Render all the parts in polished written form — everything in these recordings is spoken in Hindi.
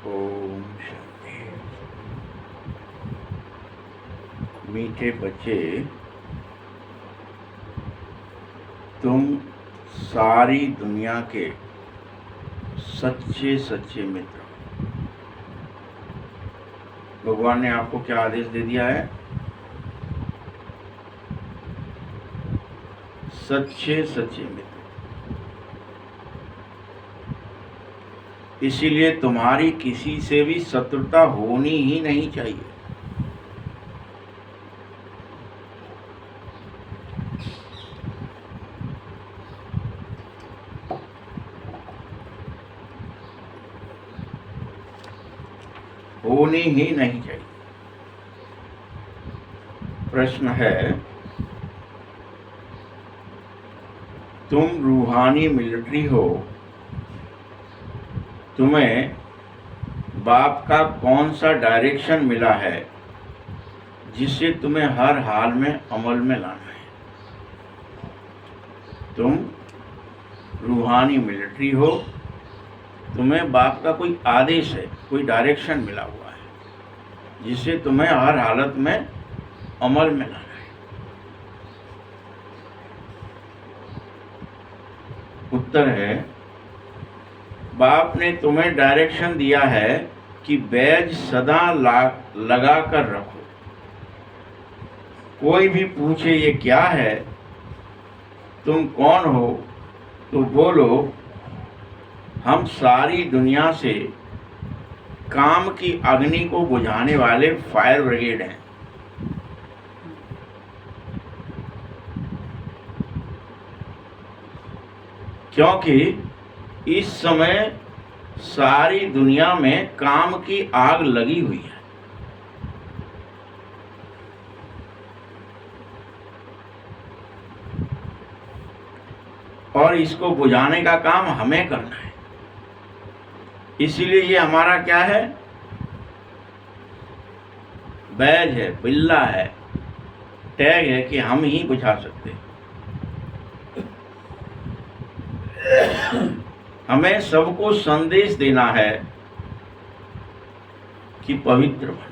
ओम शांति। मीठे बच्चे, तुम सारी दुनिया के सच्चे सच्चे मित्र हो। भगवान ने आपको क्या आदेश दे दिया है? सच्चे सच्चे मित्र। इसीलिए तुम्हारी किसी से भी शत्रुता होनी ही नहीं चाहिए। होनी ही नहीं चाहिए। प्रश्न है, तुम रूहानी मिलिट्री हो, तुम्हें बाप का कौन सा डायरेक्शन मिला है जिसे तुम्हें हर हाल में अमल में लाना है? तुम रूहानी मिलिट्री हो, तुम्हें बाप का कोई आदेश है, कोई डायरेक्शन मिला हुआ है जिसे तुम्हें हर हालत में अमल में लाना है। उत्तर है, बाप ने तुम्हें डायरेक्शन दिया है कि बैज सदा लगा कर रखो। कोई भी पूछे ये क्या है, तुम कौन हो, तो बोलो हम सारी दुनिया से काम की अग्नि को बुझाने वाले फायर ब्रिगेड हैं। क्योंकि इस समय सारी दुनिया में काम की आग लगी हुई है। और इसको बुझाने का काम हमें करना है। इसीलिए ये हमारा क्या है? बैज है, बिल्ला है, टैग है कि हम ही बुझा सकते हैं। हमें सबको संदेश देना है कि पवित्र बनो।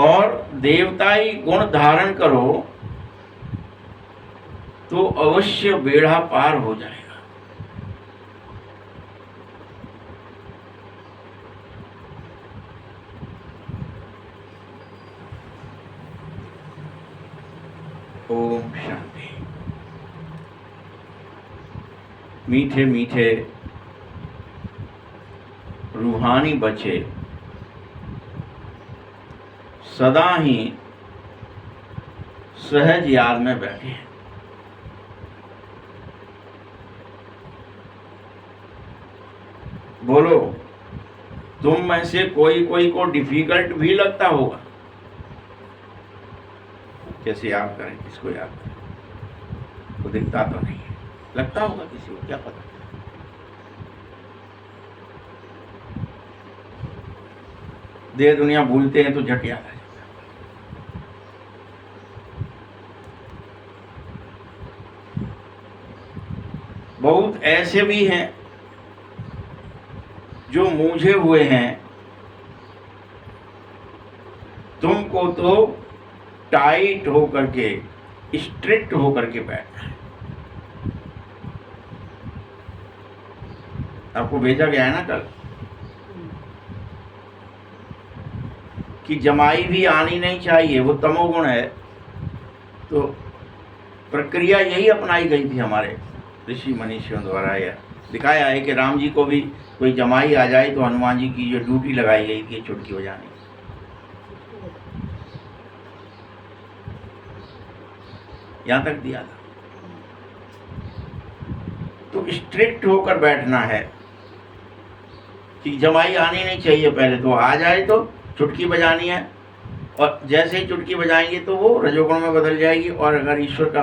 और देवताई गुण धारण करो तो अवश्य बेड़ा पार हो जाएगा। ओम शांति। मीठे मीठे रूहानी बच्चे सदा ही सहज याद में बैठे हैं। बोलो, तुम में से कोई कोई को डिफिकल्ट भी लगता होगा। कैसे याद करें, किसको याद करें? वो दिखता तो नहीं है, लगता होगा किसी को, क्या पता। देह दुनिया भूलते हैं तो झट याद आ जाता है। बहुत ऐसे भी हैं जो मूझे हुए हैं। तुमको तो टाइट होकर के, स्ट्रिक्ट होकर के बैठना है। आपको भेजा गया है ना कल कि जमाई भी आनी नहीं चाहिए, वो तमोगुण है। तो प्रक्रिया यही अपनाई गई थी हमारे ऋषि मनीषियों द्वारा। यह दिखाया है कि राम जी को भी कोई जमाई आ जाए तो हनुमान जी की जो ड्यूटी लगाई गई थी चुटकी बजाने की। यहां तक दिया था। तो स्ट्रिक्ट होकर बैठना है कि जमाई आनी नहीं चाहिए, पहले तो आ जाए तो चुटकी बजानी है। और जैसे ही चुटकी बजाएंगे तो वो रजोगुण में बदल जाएगी, और अगर ईश्वर का,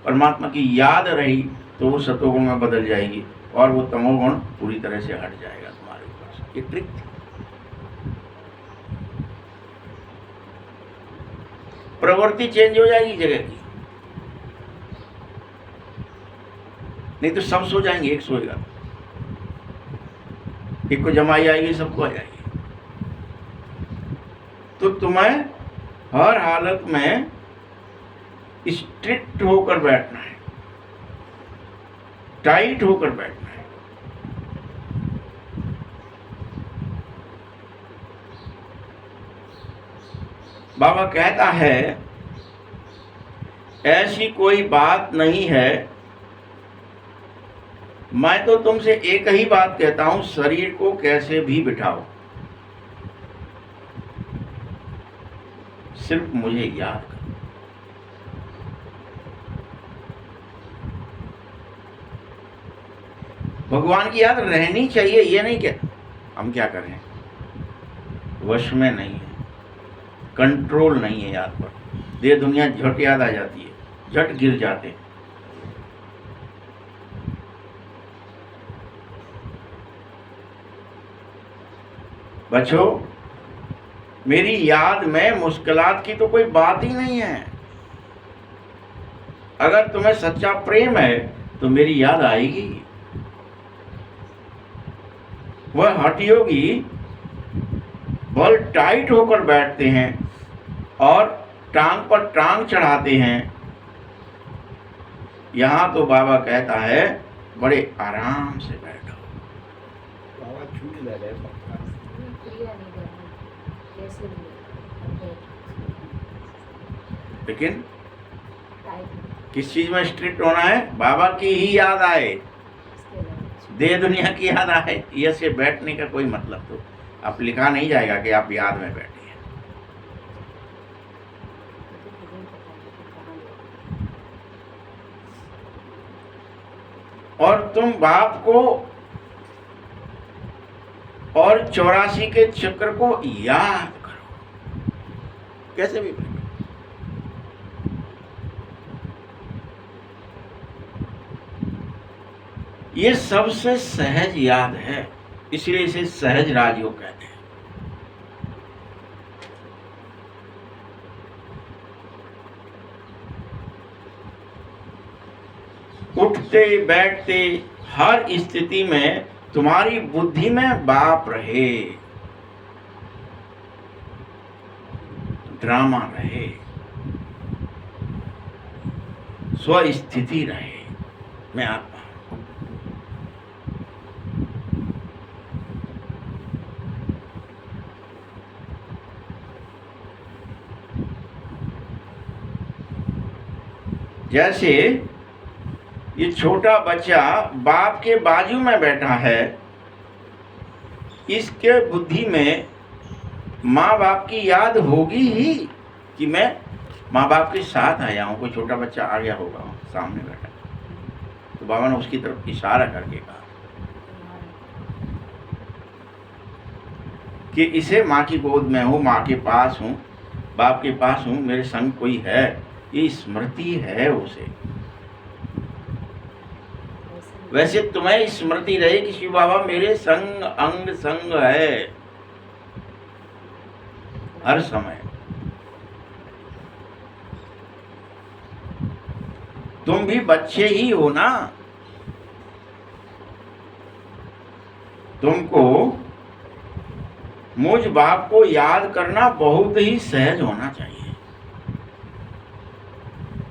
परमात्मा की याद रही तो वो सतोगुण में बदल जाएगी, और वो तमोगुण पूरी तरह से हट जाएगा तुम्हारे ऊपर से। ये ट्रिक थी। प्रवृत्ति चेंज हो जाएगी जगह की। नहीं तो सब सो जाएंगे, एक सोएगा, एक को जमाई आएगी, सबको आ जाएगी। तो तुम्हें हर हालत में स्ट्रिक्ट होकर बैठना है, टाइट होकर बैठना है। बाबा कहता है ऐसी कोई बात नहीं है, मैं तो तुमसे एक ही बात कहता हूं, शरीर को कैसे भी बिठाओ, सिर्फ मुझे याद करो। भगवान की याद रहनी चाहिए, ये नहीं क्या हम क्या करें, वश में नहीं है, कंट्रोल नहीं है याद पर। ये दुनिया झट याद आ जाती है, झट गिर जाते हैं। बच्चों, मेरी याद में मुश्किलात की तो कोई बात ही नहीं है। अगर तुम्हें सच्चा प्रेम है तो मेरी याद आएगी, वह हठयोगी बल टाइट होकर बैठते हैं और टांग पर टांग चढ़ाते हैं। यहां तो बाबा कहता है बड़े आराम से बैठो। बाबा छूट ले रहे लेकिन किस चीज में स्ट्रिक्ट होना है? बाबा की ही याद आए, दे दुनिया की याद आए, ये से बैठने का कोई मतलब तो आप लिखा नहीं जाएगा कि आप याद में बैठे हैं। और तुम बाप को और 84 के चक्र को याद करो, कैसे भी बैठो। ये सबसे सहज याद है, इसलिए इसे सहज राजयोग कहते हैं। उठते बैठते हर स्थिति में तुम्हारी बुद्धि में बाप रहे, ड्रामा रहे, स्वस्थिति रहे, मैं आत्मा। जैसे ये छोटा बच्चा बाप के बाजू में बैठा है, इसके बुद्धि में माँ बाप की याद होगी ही कि मैं माँ बाप के साथ आया हूँ। कोई छोटा बच्चा आ गया होगा सामने बैठा, तो बाबा ने उसकी तरफ इशारा करके कहा कि इसे माँ की गोद में हूँ, माँ के पास हूँ, बाप के पास हूँ, मेरे संग कोई है, ये स्मृति है उसे। वैसे तुम्हें स्मृति रहे कि शिव बाबा मेरे संग अंग संग है हर समय। तुम भी बच्चे ही हो ना, तुमको मुझ बाप को याद करना बहुत ही सहज होना चाहिए,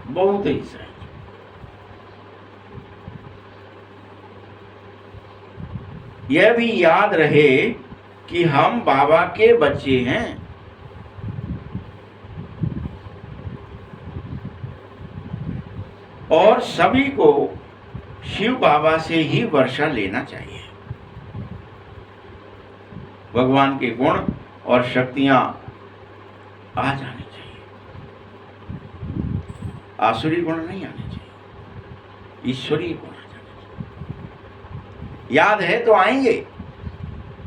बहुत ही सहज। यह भी याद रहे कि हम बाबा के बच्चे हैं। और सभी को शिव बाबा से ही वर्षा लेना चाहिए। भगवान के गुण और शक्तियां आ जानी चाहिए, आसुरी गुण नहीं आने चाहिए, ईश्वरीय गुण आ जाने चाहिए। याद है तो आएंगे,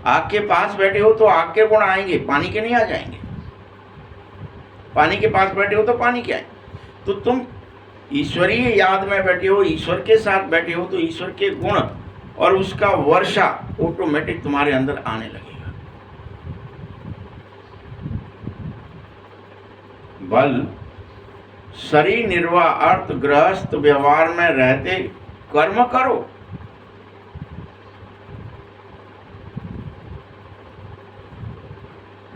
आग के पास बैठे हो तो आग के गुण आएंगे, पानी के नहीं आ जाएंगे। पानी के पास बैठे हो तो पानी के आए। तो तुम ईश्वरीय याद में बैठे हो, ईश्वर के साथ बैठे हो, तो ईश्वर के गुण और उसका वर्षा ऑटोमेटिक तुम्हारे अंदर आने लगेगा। बल शरीर निर्वाह अर्थ गृहस्थ व्यवहार में रहते कर्म करो,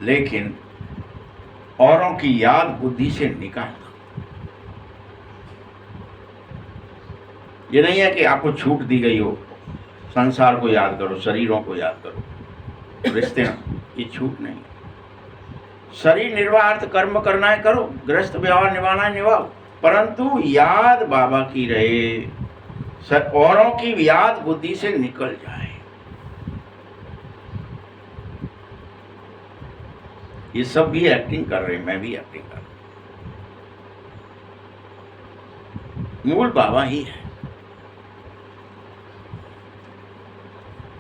लेकिन औरों की याद बुद्धि से निकाल दो। ये नहीं है कि आपको छूट दी गई हो, संसार को याद करो, शरीरों को याद करो, रिश्ते, ये छूट नहीं है। शरीर निर्वाह कर्म करना है करो, गृहस्थ व्यवहार निभाना है निभाओ, परंतु याद बाबा की रहे, औरों की याद बुद्धि से निकल जाए। ये सब भी एक्टिंग कर रहे हैं, मैं भी एक्टिंग कर रहा हूं, मूल बाबा ही है।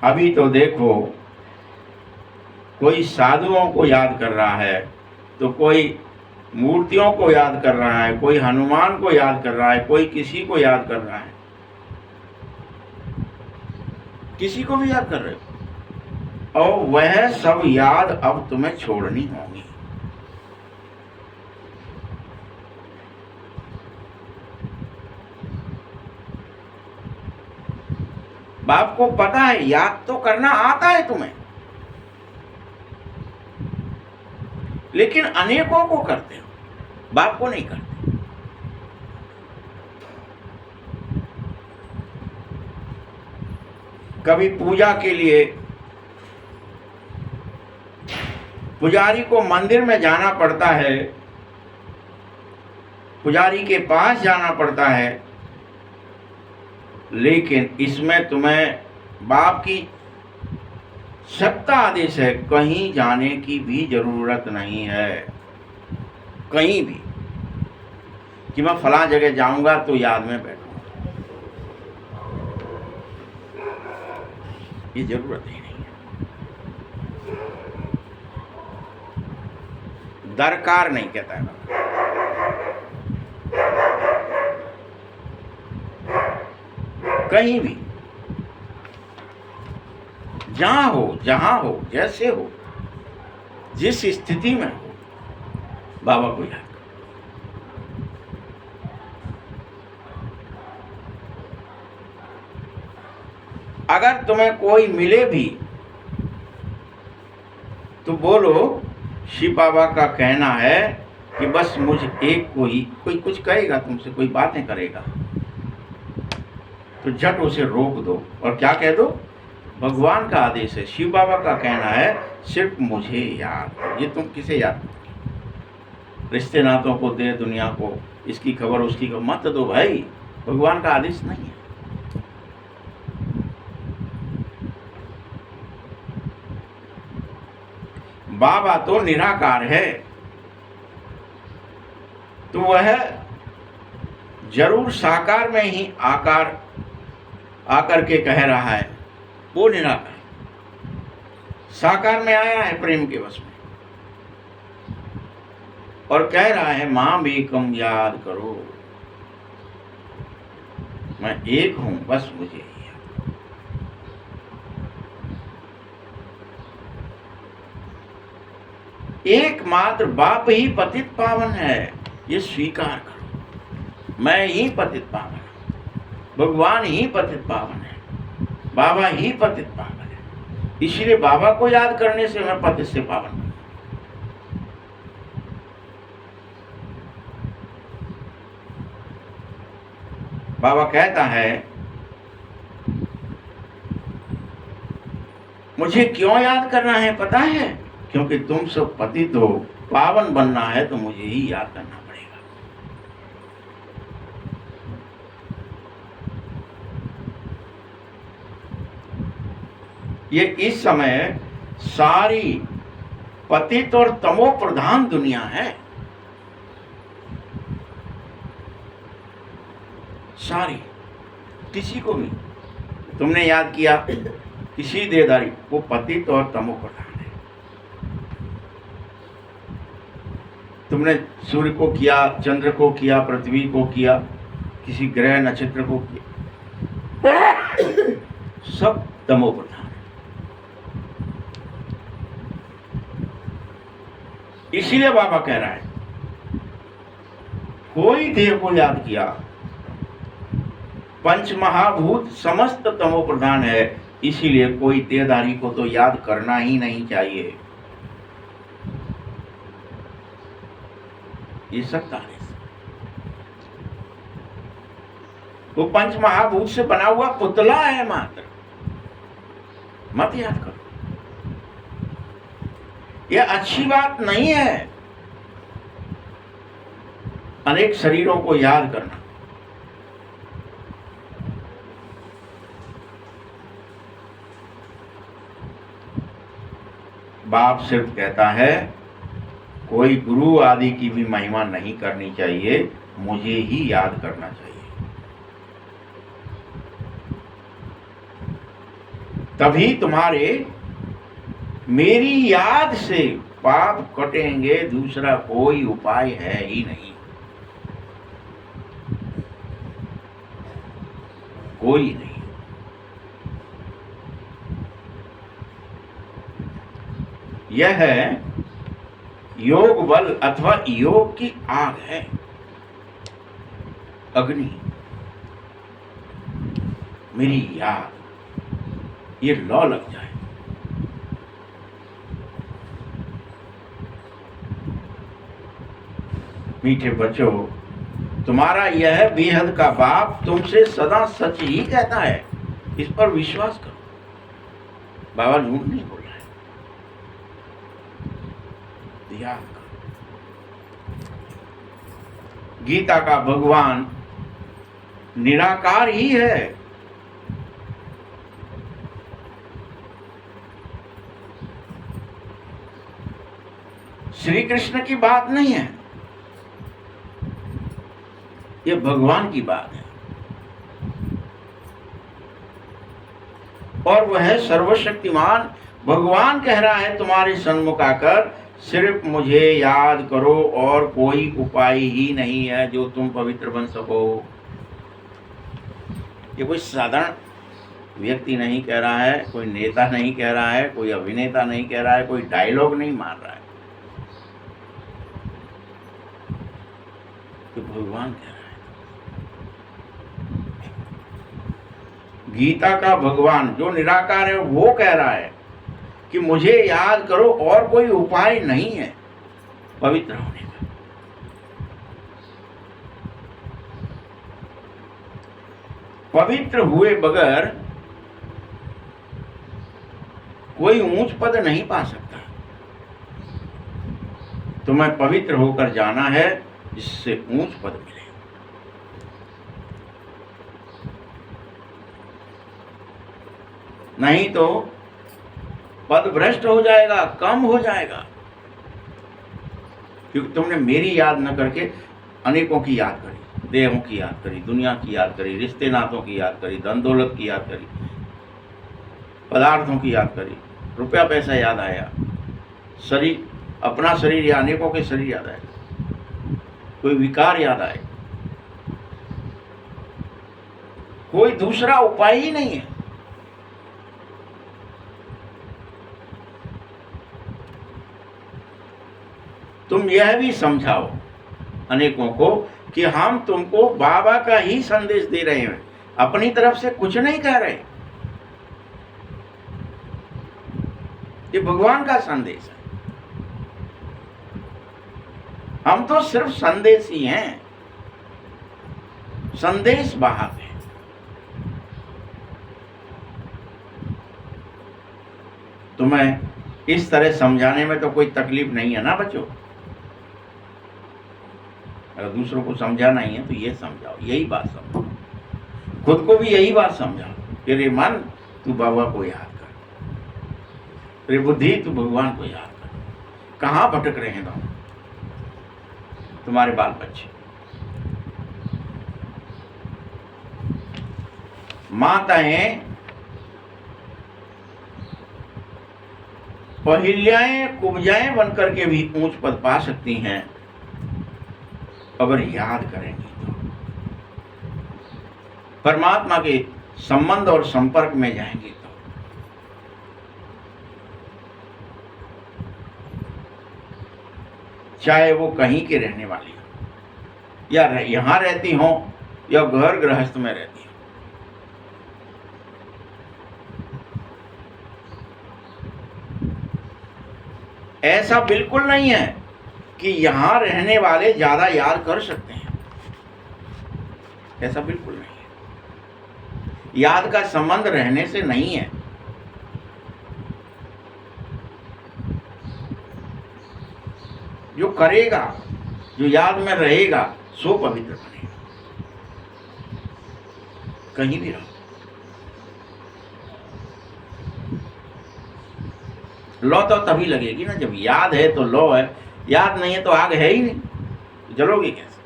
अभी तो देखो, कोई साधुओं को याद कर रहा है, तो कोई मूर्तियों को याद कर रहा है, कोई हनुमान को याद कर रहा है, कोई किसी को याद कर रहा है, किसी को भी याद कर रहे हो, और वह सब याद अब तुम्हें छोड़नी होगी। बाप को पता है याद तो करना आता है तुम्हें, लेकिन अनेकों को करते हो, बाप को नहीं करते। कभी पूजा के लिए पुजारी को मंदिर में जाना पड़ता है, पुजारी के पास जाना पड़ता है, लेकिन इसमें तुम्हें बाप की सत्ता आदेश है, कहीं जाने की भी जरूरत नहीं है, कहीं भी कि मैं फला जगह जाऊंगा तो याद में बैठूंगा, ये जरूरत ही नहीं है, दरकार नहीं कहता है। कहीं भी जहां हो, जहां हो, जैसे हो, जिस स्थिति में हो, बाबा को याद करो। अगर तुम्हें कोई मिले भी तो बोलो शिव बाबा का कहना है कि बस मुझ एक को ही, कोई कुछ कहेगा तुमसे, कोई बातें करेगा तो झट उसे रोक दो और क्या कह दो, भगवान का आदेश है, शिव बाबा का कहना है, सिर्फ मुझे याद करो। ये तुम किसे याद करो? रिश्ते नातों को दे, दुनिया को, इसकी खबर उसकी खबर मत दो भाई, भगवान का आदेश नहीं है। बाबा तो निराकार है, तो वह जरूर साकार में ही आकर के कह रहा है, वो निराकार साकार में आया है प्रेम के वश में, और कह रहा है मां बेकम याद करो, मैं एक हूं, बस मुझे ही याद। एकमात्र बाप ही पतित पावन है, ये स्वीकार करो। मैं ही पतित पावन हूं, भगवान ही पतित पावन है, बाबा ही पतित पावन है, इसलिए बाबा को याद करने से मैं पतित से पावन हूं। बाबा कहता है मुझे क्यों याद करना है पता है, क्योंकि तुम सब पतित हो, पावन बनना है तो मुझे ही याद करना पड़ेगा। ये इस समय सारी पतित और तमो प्रधान दुनिया है, सारी, किसी को भी तुमने याद किया, किसी देदारी, वो पतित और तमो प्रधान है। तुमने सूर्य को किया, चंद्र को किया, पृथ्वी को किया, किसी ग्रह नक्षत्र को किया, सब तमो प्रधान है। इसीलिए बाबा कह रहा है कोई देव को याद किया पंच महाभूत समस्त तमो प्रधान है, इसीलिए कोई देहधारी को तो याद करना ही नहीं चाहिए। ये सकता है, वो पंच महाभूत से बना हुआ पुतला है मात्र, मत याद करो। यह अच्छी बात नहीं है अनेक शरीरों को याद करना। बाप सिर्फ कहता है कोई गुरु आदि की भी महिमा नहीं करनी चाहिए, मुझे ही याद करना चाहिए, तभी तुम्हारे मेरी याद से पाप कटेंगे, दूसरा कोई उपाय है ही नहीं, कोई नहीं। यह है योग बल अथवा योग की आग है, अग्नि, मेरी याद, ये लौ लग जाए। मीठे बच्चों, तुम्हारा यह बेहद का बाप तुमसे सदा सच ही कहता है, इस पर विश्वास करो। बाबा झूठ नहीं बोल रहा है, याद करो। गीता का भगवान निराकार ही है, श्री कृष्ण की बात नहीं है, ये भगवान की बात है। और वह सर्वशक्तिमान भगवान कह रहा है तुम्हारे सन्मुख आकर, सिर्फ मुझे याद करो और कोई उपाय ही नहीं है जो तुम पवित्र बन सको। ये कोई साधारण व्यक्ति नहीं कह रहा है, कोई नेता नहीं कह रहा है, कोई अभिनेता नहीं कह रहा है, कोई डायलॉग नहीं मार रहा है, तो भगवान कह रहा है। गीता का भगवान जो निराकार है वो कह रहा है कि मुझे याद करो और कोई उपाय नहीं है पवित्र होने का। पवित्र हुए बगैर कोई ऊंच पद नहीं पा सकता। तुम्हें पवित्र होकर जाना है जिससे ऊंच पद मिले। नहीं तो पद भ्रष्ट हो जाएगा, कम हो जाएगा, क्योंकि तुमने मेरी याद न करके अनेकों की याद करी, देहों की याद करी, दुनिया की याद करी, रिश्ते नातों की याद करी, धन दौलत की याद करी, पदार्थों की याद करी, रुपया पैसा याद आया, शरीर, अपना शरीर या अनेकों के शरीर याद आए, कोई विकार याद आए, कोई दूसरा उपाय ही नहीं है। तुम यह भी समझाओ अनेकों को कि हम तुमको बाबा का ही संदेश दे रहे हैं, अपनी तरफ से कुछ नहीं कह रहे, ये भगवान का संदेश है। हम तो सिर्फ संदेश ही हैं, संदेश वाहक है। तुम्हें इस तरह समझाने में तो कोई तकलीफ नहीं है ना बच्चों। अगर दूसरों को समझाना ही है तो ये समझाओ, यही बात समझाओ, खुद को भी यही बात समझाओ कि रे मन तू बाबा को याद कर, रे बुद्धि तू भगवान को याद कर। कहाँ भटक रहे हैं तुम्हारे बाल बच्चे। माताएं पहिल्याएं कुब्जाएं बनकर के भी ऊंच पद पा सकती हैं अगर याद करेंगी तो, परमात्मा के संबंध और संपर्क में जाएंगी तो। चाहे वो कहीं के रहने वाली हो या यहाँ रहती हो या घर गृहस्थ में रहती हो, ऐसा बिल्कुल नहीं है कि यहाँ रहने वाले ज़्यादा याद कर सकते हैं, ऐसा बिल्कुल नहीं है। याद का संबंध रहने से नहीं है। जो करेगा, जो याद में रहेगा, सो पवित्र बनेगा, कहीं भी रहो। लौ तो तभी लगेगी ना जब याद है तो लौ है, याद नहीं है तो आग है ही नहीं, जलोगी कैसे?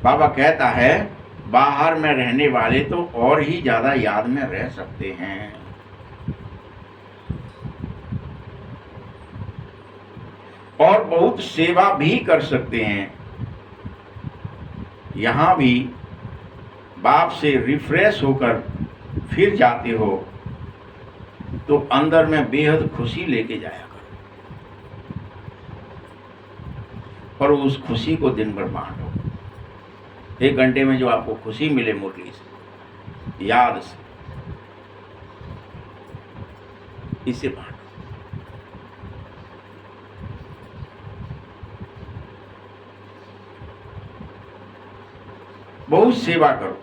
बाबा कहता है बाहर में रहने वाले तो और ही ज्यादा याद में रह सकते हैं। और बहुत सेवा भी कर सकते हैं। यहां भी बाप से रिफ्रेश होकर फिर जाते हो तो अंदर में बेहद खुशी लेके जाया करो और उस खुशी को दिन भर बांटो। 1 घंटे में जो आपको खुशी मिले मुरली से, याद से, इसे बांटो। बहुत सेवा करो।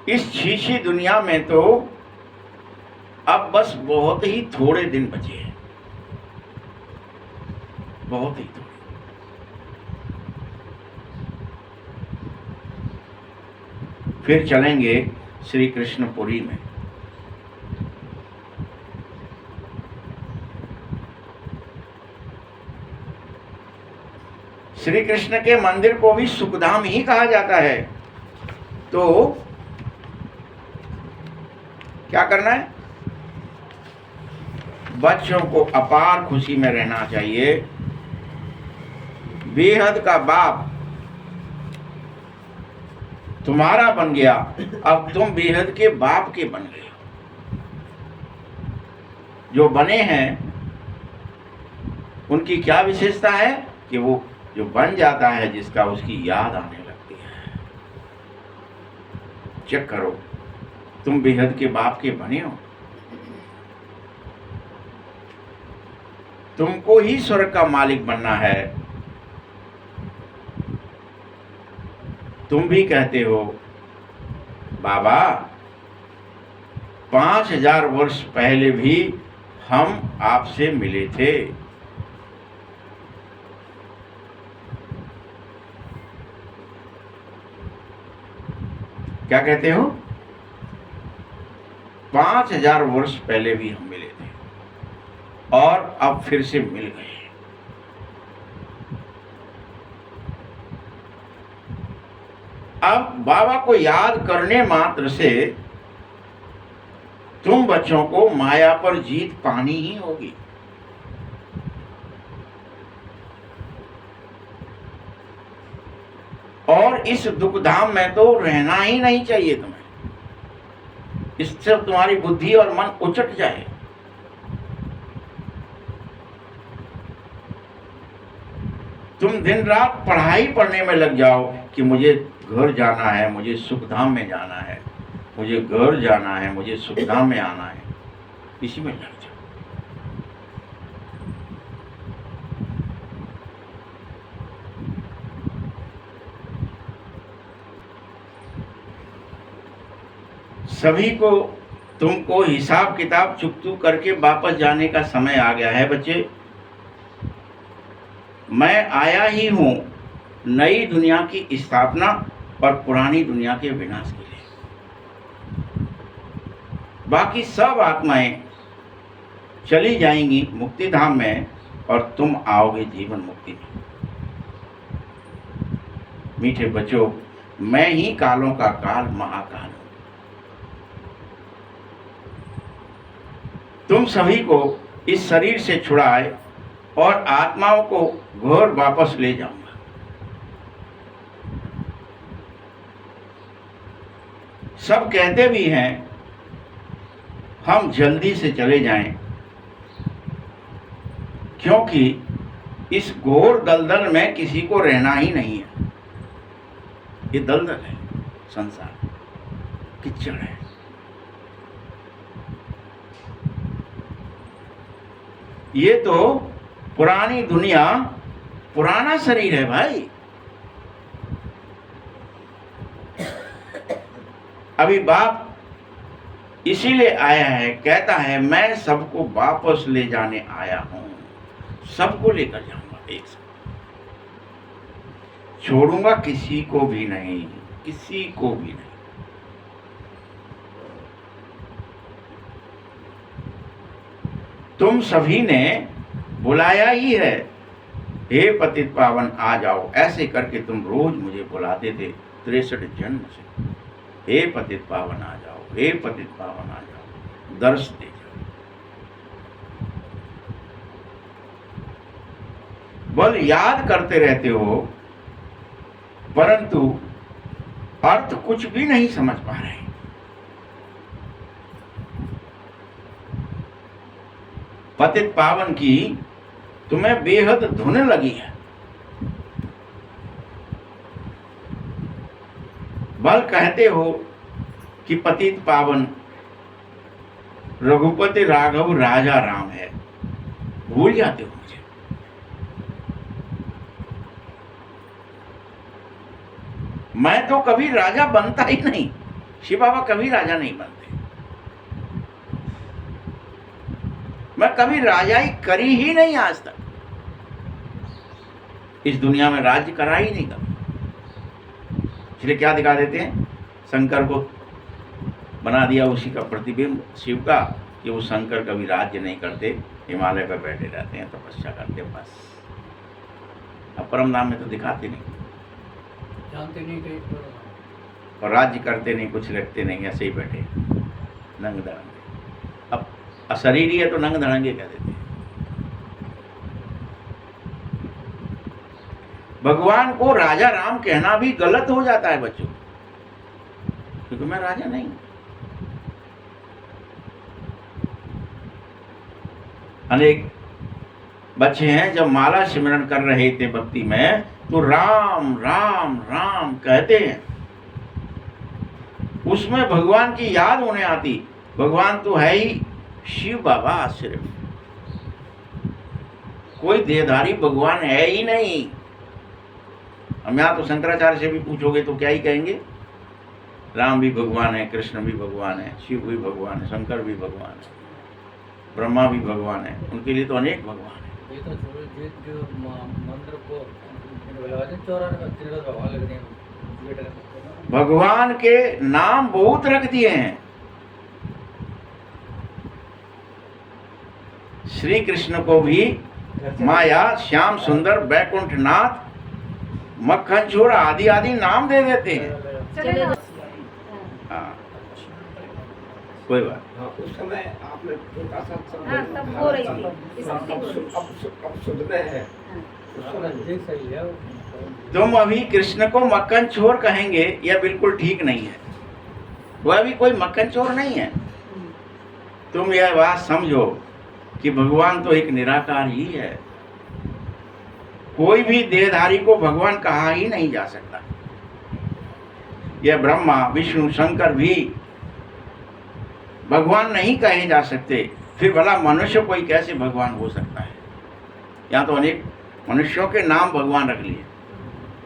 इस छीछी दुनिया में तो अब बस बहुत ही थोड़े दिन बचे हैं, बहुत ही थोड़े। फिर चलेंगे श्री कृष्णपुरी में। श्री कृष्ण के मंदिर को भी सुखधाम ही कहा जाता है। तो क्या करना है? बच्चों को अपार खुशी में रहना चाहिए। बेहद का बाप तुम्हारा बन गया, अब तुम बेहद के बाप के बन गए। जो बने हैं उनकी क्या विशेषता है कि वो जो बन जाता है जिसका, उसकी याद आने लगती है। चेक करो, तुम बेहद के बाप के बने हो। तुमको ही स्वर्ग का मालिक बनना है। तुम भी कहते हो बाबा 5000 वर्ष पहले भी हम आपसे मिले थे। क्या कहते हो? 5000 वर्ष पहले भी हम मिले थे और अब फिर से मिल गए। अब बाबा को याद करने मात्र से तुम बच्चों को माया पर जीत पानी ही होगी। और इस दुखधाम में तो रहना ही नहीं चाहिए तुम्हें। इससे तुम्हारी बुद्धि और मन उचट जाए। तुम दिन रात पढ़ाई पढ़ने में लग जाओ कि मुझे घर जाना है, मुझे सुखधाम में जाना है, मुझे घर जाना है, मुझे सुखधाम में आना है, इसी में लग जाओ। सभी को तुमको हिसाब किताब चुकतू करके वापस जाने का समय आ गया है बच्चे। मैं आया ही हूं नई दुनिया की स्थापना और पुरानी दुनिया के विनाश के लिए। बाकी सब आत्माएं चली जाएंगी मुक्ति धाम में और तुम आओगे जीवन मुक्ति में। मीठे बच्चों, मैं ही कालों का काल महाकाल हूं। तुम सभी को इस शरीर से छुड़ाए और आत्माओं को घर वापस ले जाऊंगा। सब कहते भी हैं हम जल्दी से चले जाएं, क्योंकि इस घोर दलदल में किसी को रहना ही नहीं है। ये दलदल है संसार। किच्चड़ है। ये तो पुरानी दुनिया, पुराना शरीर है भाई। अभी बाप इसीलिए आया है, कहता है मैं सबको वापस ले जाने आया हूं, सबको लेकर जाऊंगा एक साथ, छोड़ूंगा किसी को भी नहीं, किसी को भी नहीं। तुम सभी ने बुलाया ही है, हे पतित पावन आ जाओ, ऐसे करके तुम रोज मुझे बुलाते थे 63 जन्म से। हे पतित पावन आ जाओ, हे पतित पावन आ जाओ, दर्श दे जाओ। बल याद करते रहते हो, परंतु अर्थ कुछ भी नहीं समझ पा रहे। पतित पावन की तुम्हें बेहद धुन लगी है। बल कहते हो कि पतित पावन रघुपति राघव राजा राम है, भूल जाते हो मुझे। मैं तो कभी राजा बनता ही नहीं, शिव बाबा कभी राजा नहीं बनते। मैं कभी राजाई करी ही नहीं आज तक, इस दुनिया में राज्य करा ही नहीं कभी। इसलिए क्या दिखा देते हैं, शंकर को बना दिया उसी का प्रतिबिंब शिव का, कि वो शंकर कभी राज्य नहीं करते, हिमालय पर बैठे रहते हैं, तपस्या करते हैं बस। अब परम धाम में तो दिखाते नहीं, जानते नहीं कहीं और राज्य करते नहीं, कुछ रखते नहीं, ऐसे ही बैठे नंग धड़ंगे। अब अशरीरी है तो नंग धड़ंगे कह देते हैं। भगवान को राजा राम कहना भी गलत हो जाता है बच्चों, क्योंकि मैं राजा नहीं हूं। अनेक बच्चे हैं जब माला सिमरन कर रहे थे भक्ति में, तो राम राम राम कहते हैं, उसमें भगवान की याद होने आती। भगवान तो है ही शिव बाबा, सिर्फ कोई देहधारी भगवान है ही नहीं। हम यहाँ तो शंकराचार्य से भी पूछोगे तो क्या ही कहेंगे, राम भी भगवान है, कृष्ण भी भगवान है, शिव भी भगवान है, शंकर भी भगवान है, ब्रह्मा भी भगवान है। उनके लिए तो अनेक भगवान है। ये तो जो मंत्र को भगवान लगते हैं, भगवान के नाम बहुत रख दिए हैं। श्री कृष्ण को भी माया, श्याम सुंदर, बैकुंठ नाथ, मक्खन छोड़ आदि आदि नाम दे देते हैं। हाँ, कोई बात। हाँ, उस समय आपने छोटा सा हाँ, तब हो रही थी। अब सुध में है, उस समय सही है। तुम अभी कृष्ण को मक्खन चोर कहेंगे, यह बिल्कुल ठीक नहीं है। वह अभी कोई मक्खन चोर नहीं है। तुम यह बात समझो कि भगवान तो एक निराकार ही है। कोई भी देहधारी को भगवान कहा ही नहीं जा सकता। यह ब्रह्मा, विष्णु, शंकर भी भगवान नहीं कहे जा सकते। फिर भला मनुष्य कोई कैसे भगवान हो सकता है? यहाँ तो अनेक मनुष्यों के नाम भगवान रख लिए,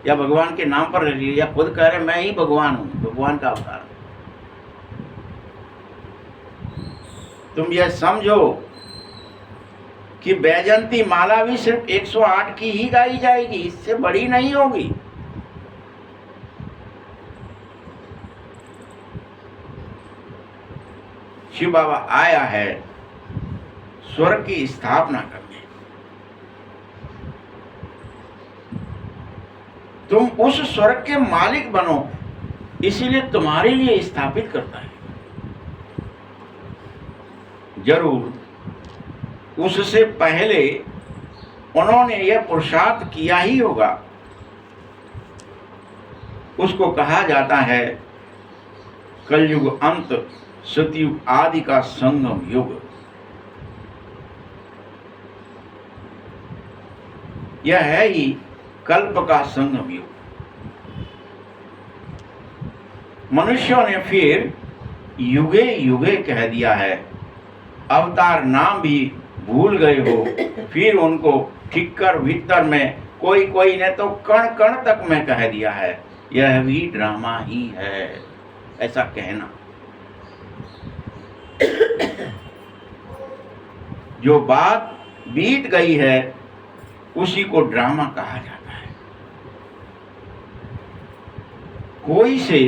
या भगवान के नाम पर रख लिए, या खुद कह रहे मैं ही भगवान हूँ, भगवान का अवतार। तुम यह समझो कि बैजंती माला भी सिर्फ 108 की ही गाई जाएगी, इससे बड़ी नहीं होगी। शिव बाबा आया है स्वर्ग की स्थापना करने। तुम उस स्वर्ग के मालिक बनो, इसीलिए तुम्हारे लिए स्थापित करता है। जरूर उससे पहले उन्होंने यह पुरुषार्थ किया ही होगा। उसको कहा जाता है कलयुग अंत, सतयुग आदि का संगम युग। यह है ही कल्प का संगम युग। मनुष्यों ने फिर युगे युगे कह दिया है, अवतार नाम भी भूल गए हो, फिर उनको ठिक्कर भीतर में कोई कोई ने तो कण कण तक में कह दिया है, यह भी ड्रामा ही है, ऐसा कहना। जो बात बीत गई है उसी को ड्रामा कहा जाता है। कोई से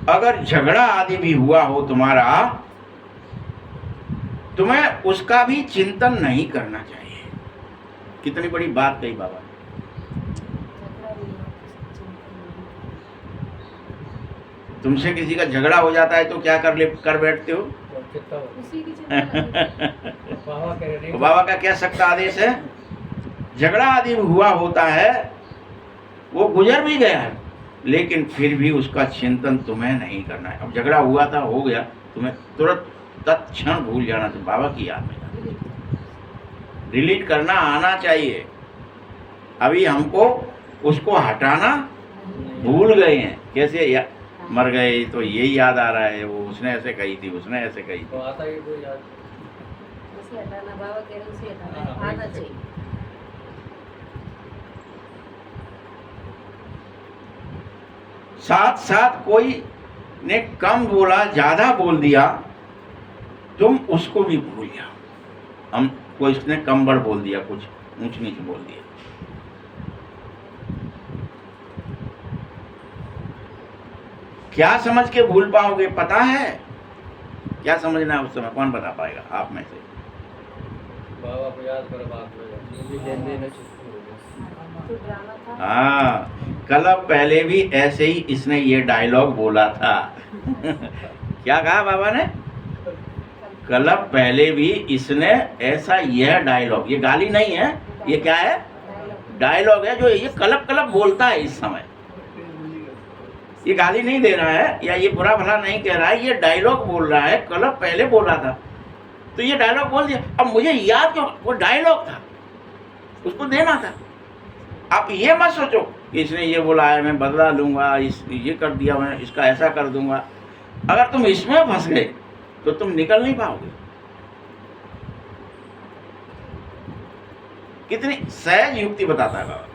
अगर झगड़ा आदि भी हुआ हो तुम्हारा, तुम्हें उसका भी चिंतन नहीं करना चाहिए। कितनी बड़ी बात कही बाबा। तुमसे किसी का झगड़ा हो जाता है तो क्या कर बैठते हो? बाबा का क्या सख्त आदेश है, झगड़ा आदि हुआ होता है, वो गुजर भी गया है, लेकिन फिर भी उसका चिंतन तुम्हें नहीं करना है। अब झगड़ा हुआ था, हो गया, तुम्हें तुरंत तत्क्षण भूल जाना, तो बाबा की याद में डिलीट करना आना चाहिए। अभी हमको उसको हटाना भूल गए हैं। कैसे मर गए तो यही याद आ रहा है, वो उसने ऐसे कही थी, उसने ऐसे कही थी। तो आता ही कोई याद उसे हटाना, बाबा कह रहे उसे हटाना आना चाहिए। साथ साथ कोई ने कम बोला, ज्यादा बोल दिया, तुम उसको भी भूल जाओ। हम कोई इसने कम बड़ बोल दिया, कुछ ऊंच नीच बोल दिया, क्या समझ के भूल पाओगे? पता है क्या समझना है उस समय? कौन बता पाएगा आप में से? बाबा को याद करो, बात हो जाती है, लेन देन छुट्टी हो गई। तो ड्रामा था। हाँ, कल पहले भी ऐसे ही इसने ये डायलॉग बोला था। क्या कहा बाबा ने? कल पहले भी इसने ऐसा यह डायलॉग, ये गाली नहीं है, ये क्या है? डायलॉग है जो ये कलब कलब बोलता है इस समय। ये गाली नहीं दे रहा है या ये बुरा भला नहीं कह रहा है, ये डायलॉग बोल रहा है। कल पहले बोला था तो ये डायलॉग बोल दिया। अब मुझे याद क्यों? वो डायलॉग था, उसको देना था। आप ये मत सोचो कि इसने ये बोला है मैं बदला लूंगा, ये कर दिया, मैं इसका ऐसा कर दूंगा। अगर तुम इसमें फंस गए तो तुम निकल नहीं पाओगे। कितनी सहज युक्ति बताता है बाबा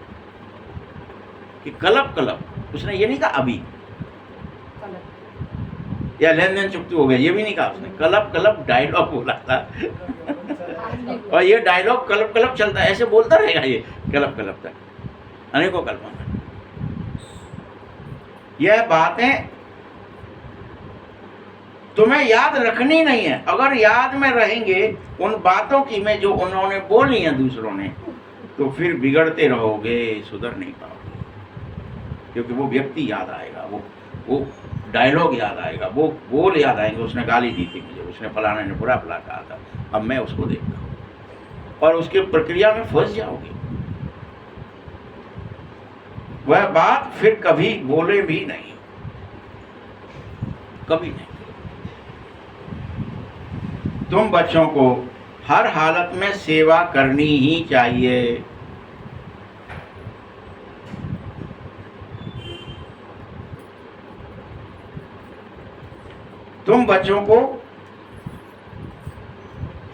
कि कलब कलब, उसने ये नहीं कहा अभी या लेन देन चुकती हो गया, ये भी नहीं कहा उसने। कलब कलब डायलॉग बोला था। और ये डायलॉग कलब कलब चलता है, ऐसे बोलता रहेगा ये कलब कलब तक, अनेकों कल्पों में। यह बातें तुम्हें याद रखनी नहीं है। अगर याद में रहेंगे उन बातों की में जो उन्होंने बोली हैं दूसरों ने, तो फिर बिगड़ते रहोगे, सुधर नहीं पाओगे। क्योंकि वो व्यक्ति याद आएगा, वो डायलॉग याद आएगा, वो बोल याद आएंगे, उसने गाली दी थी मुझे, उसने फलाने ने बुरा भला कहा था, अब मैं उसको देखता हूँ, और उसके प्रक्रिया में फंस जाओगे। वह बात फिर कभी बोले भी नहीं, कभी नहीं। तुम बच्चों को हर हालत में सेवा करनी ही चाहिए। तुम बच्चों को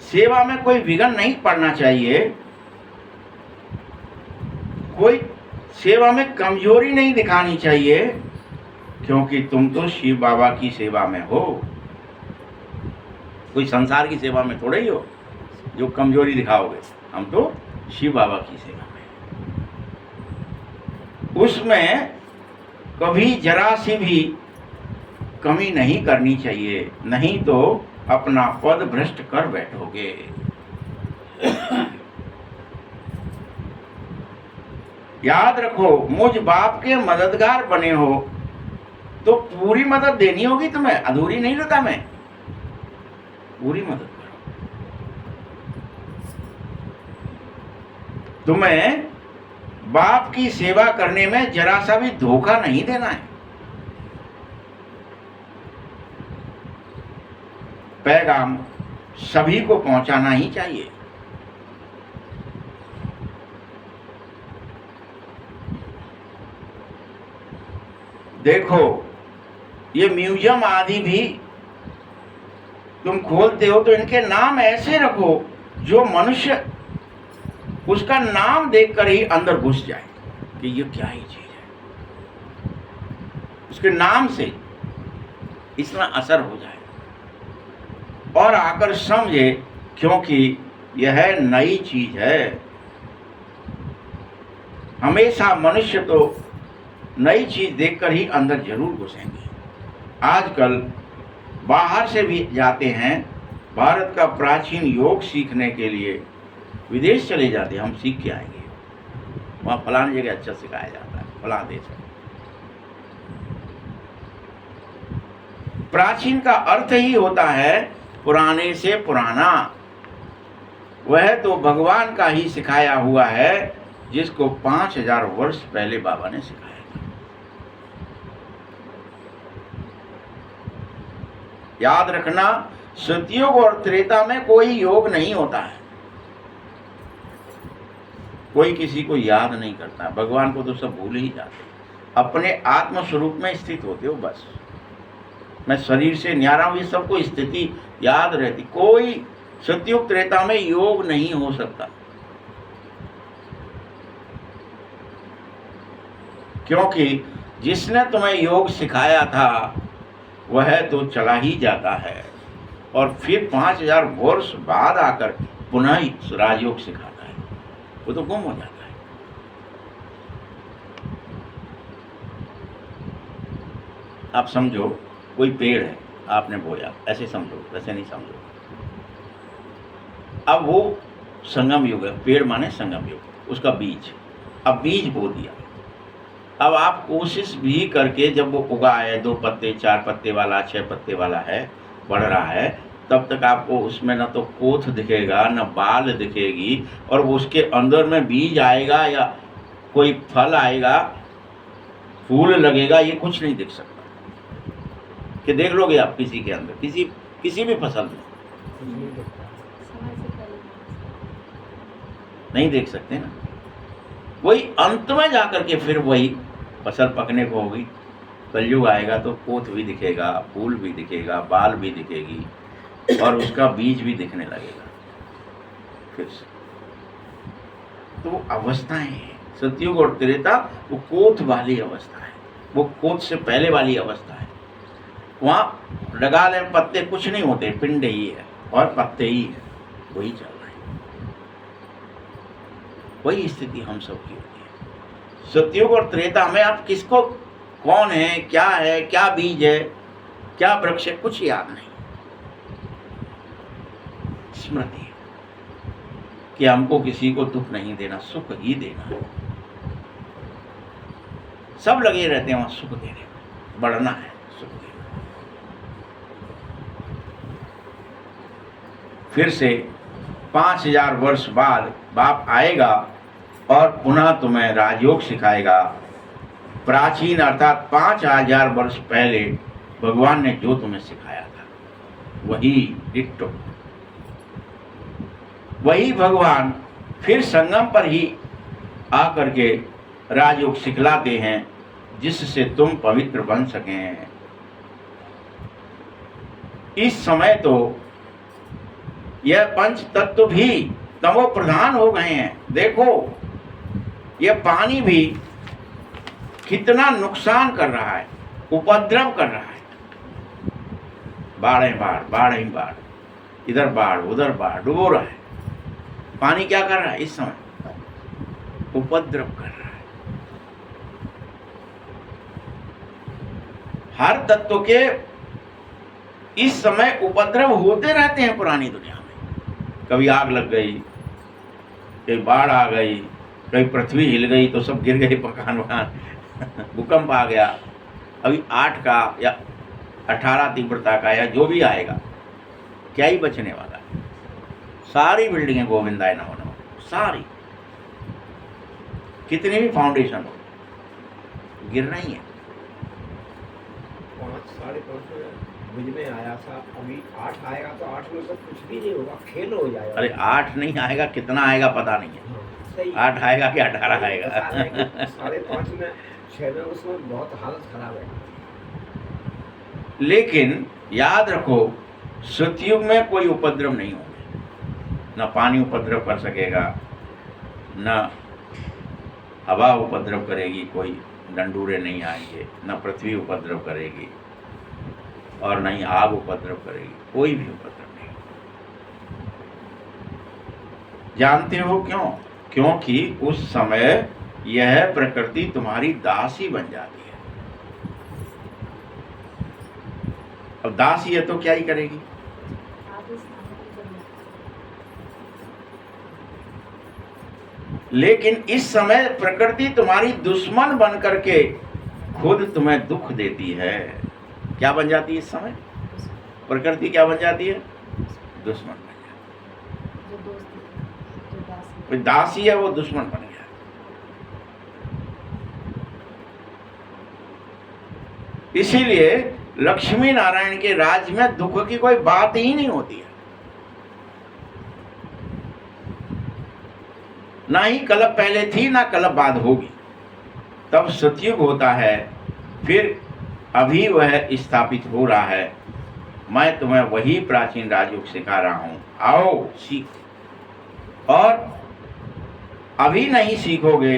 सेवा में कोई विघ्न नहीं पड़ना चाहिए, कोई सेवा में कमजोरी नहीं दिखानी चाहिए, क्योंकि तुम तो शिव बाबा की सेवा में हो। कोई संसार की सेवा में थोड़े ही हो जो कमजोरी दिखाओगे। हम तो शिव बाबा की सेवा में, उसमें कभी जरा सी भी कमी नहीं करनी चाहिए, नहीं तो अपना पद भ्रष्ट कर बैठोगे। याद रखो, मुझ बाप के मददगार बने हो तो पूरी मदद देनी होगी तुम्हें, अधूरी नहीं लेता मैं, पूरी मदद करो। तुम्हें बाप की सेवा करने में जरा सा भी धोखा नहीं देना है। पैगाम सभी को पहुंचाना ही चाहिए। देखो, ये म्यूजियम आदि भी तुम खोलते हो तो इनके नाम ऐसे रखो जो मनुष्य उसका नाम देखकर ही अंदर घुस जाए कि ये क्या ही चीज है, उसके नाम से इतना असर हो जाए और आकर समझे, क्योंकि यह नई चीज है। हमेशा मनुष्य तो नई चीज देखकर ही अंदर जरूर घुसेंगे। आजकल बाहर से भी जाते हैं, भारत का प्राचीन योग सीखने के लिए विदेश चले जाते हैं, हम सीख के आएंगे, वहाँ फलानी जगह अच्छा सिखाया जाता है, फला देश है। प्राचीन का अर्थ ही होता है पुराने से पुराना। वह तो भगवान का ही सिखाया हुआ है, जिसको 5000 वर्ष पहले बाबा ने सिखाया था। याद रखना, सतयुग और त्रेता में कोई योग नहीं होता है, कोई किसी को याद नहीं करता। भगवान को तो सब भूल ही जाते, अपने आत्म स्वरूप में स्थित होते हो बस। मैं शरीर से न्यारा हूं, ये सबको स्थिति याद रहती। कोई सतयुग त्रेता में योग नहीं हो सकता, क्योंकि जिसने तुम्हें योग सिखाया था वह तो चला ही जाता है और फिर 5000 वर्ष बाद आकर पुनः राजयोग सिखाता है, वो तो गुम हो जाता है। आप समझो कोई पेड़ है, आपने बोया, ऐसे समझो, वैसे नहीं समझो। अब वो संगम युग है, पेड़ माने संगम युग, उसका बीज, अब बीज बो दिया। अब आप कोशिश भी करके जब वो उगा है, 2 पत्ते 4 पत्ते वाला 6 पत्ते वाला है, बढ़ रहा है, तब तक आपको उसमें न तो कोथ दिखेगा न बाल दिखेगी, और वो उसके अंदर में बीज आएगा या कोई फल आएगा, फूल लगेगा, ये कुछ नहीं दिख सकता। कि देख लोगे आप किसी के अंदर, किसी भी फसल में समय से पहले नहीं देख सकते ना। वही अंत में जाकर के फिर वही फसल पकने को होगी, कलयुग आएगा तो कोथ भी दिखेगा, फूल भी दिखेगा, बाल भी दिखेगी और उसका बीज भी दिखने लगेगा फिर से। तो वो अवस्थाएं हैं, सतयुग और त्रेता वो कोथ वाली अवस्था है, वो कोथ से पहले वाली अवस्था है। वहाँ लगा ले पत्ते कुछ नहीं होते, पिंड ही है और पत्ते ही है, वही चल रहा है। वही स्थिति हम सबकी होती है। सतयुग और त्रेता में आप किसको, कौन है, क्या बीज है, क्या वृक्ष है, कुछ याद नहीं। स्मृति है कि हमको किसी को दुख नहीं देना, सुख ही देना है। सब लगे रहते हैं वहां सुख देने में, बढ़ना है, सुख देना। फिर से 5000 वर्ष बाद बाप आएगा और पुनः तुम्हें राजयोग सिखाएगा। प्राचीन अर्थात 5000 वर्ष पहले भगवान ने जो तुम्हें सिखाया था वही डिट्टो, वही भगवान फिर संगम पर ही आकर के राजयोग सिखलाते हैं, जिससे तुम पवित्र बन सकें। इस समय तो यह पंच तत्व भी तमो प्रधान हो गए हैं। देखो यह पानी भी कितना नुकसान कर रहा है, उपद्रव कर रहा है। बाढ़ ही बाढ़, इधर बाढ़ उधर बाढ़, डुबो रहा है। पानी क्या कर रहा है इस समय, उपद्रव कर रहा है। हर तत्व के इस समय उपद्रव होते रहते हैं पुरानी दुनिया में। कभी आग लग गई, कभी बाढ़ आ गई, कभी पृथ्वी हिल गई तो सब गिर गए मकान वकान, भूकंप आ गया। अभी 8 का या 18 तीव्रता का या जो भी आएगा, क्या ही बचने वाला है। सारी बिल्डिंगें गोविंदाय नमो नमः, सारी, कितनी भी फाउंडेशन हो, गिरना ही है। 5 साढ़े 5 मुझ में आया था, अभी 8 आएगा तो 8 में तो कुछ भी नहीं होगा, खेल हो जाएगा। अरे 8 नहीं आएगा, कितना आएगा पता नहीं है। 8 आएगा कि 18 आएगा। 5.5 में 6 में उसमें बहुत हालत खराब है। लेकिन याद रखो, सतयुग में कोई उपद्रव नहीं होंगे, न पानी उपद्रव कर सकेगा, न हवा उपद्रव करेगी, कोई डंडूरे नहीं आएंगे, न पृथ्वी उपद्रव करेगी और न ही आग उपद्रव करेगी, कोई भी उपद्रव नहीं। जानते हो क्यों? क्योंकि उस समय यह प्रकृति तुम्हारी दासी बन जाती है। अब दासी है तो क्या ही करेगी? आदेश नामक करना। लेकिन इस समय प्रकृति तुम्हारी दुश्मन बन करके खुद तुम्हें दुख देती है। क्या बन जाती है इस समय? प्रकृति क्या बन जाती है? दुश्मन बन जाती जो दोस्त जो दासी है। कोई दासी है, वो दुश्मन बन गया। इसीलिए लक्ष्मी नारायण के राज में दुख की कोई बात ही नहीं होती है। ना ही कलप पहले थी, ना कलप बाद होगी। तब सतयुग होता है, फिर अभी वह स्थापित हो रहा है। मैं तुम्हें वही प्राचीन राजयोग सिखा रहा हूं, आओ सीख। और अभी नहीं सीखोगे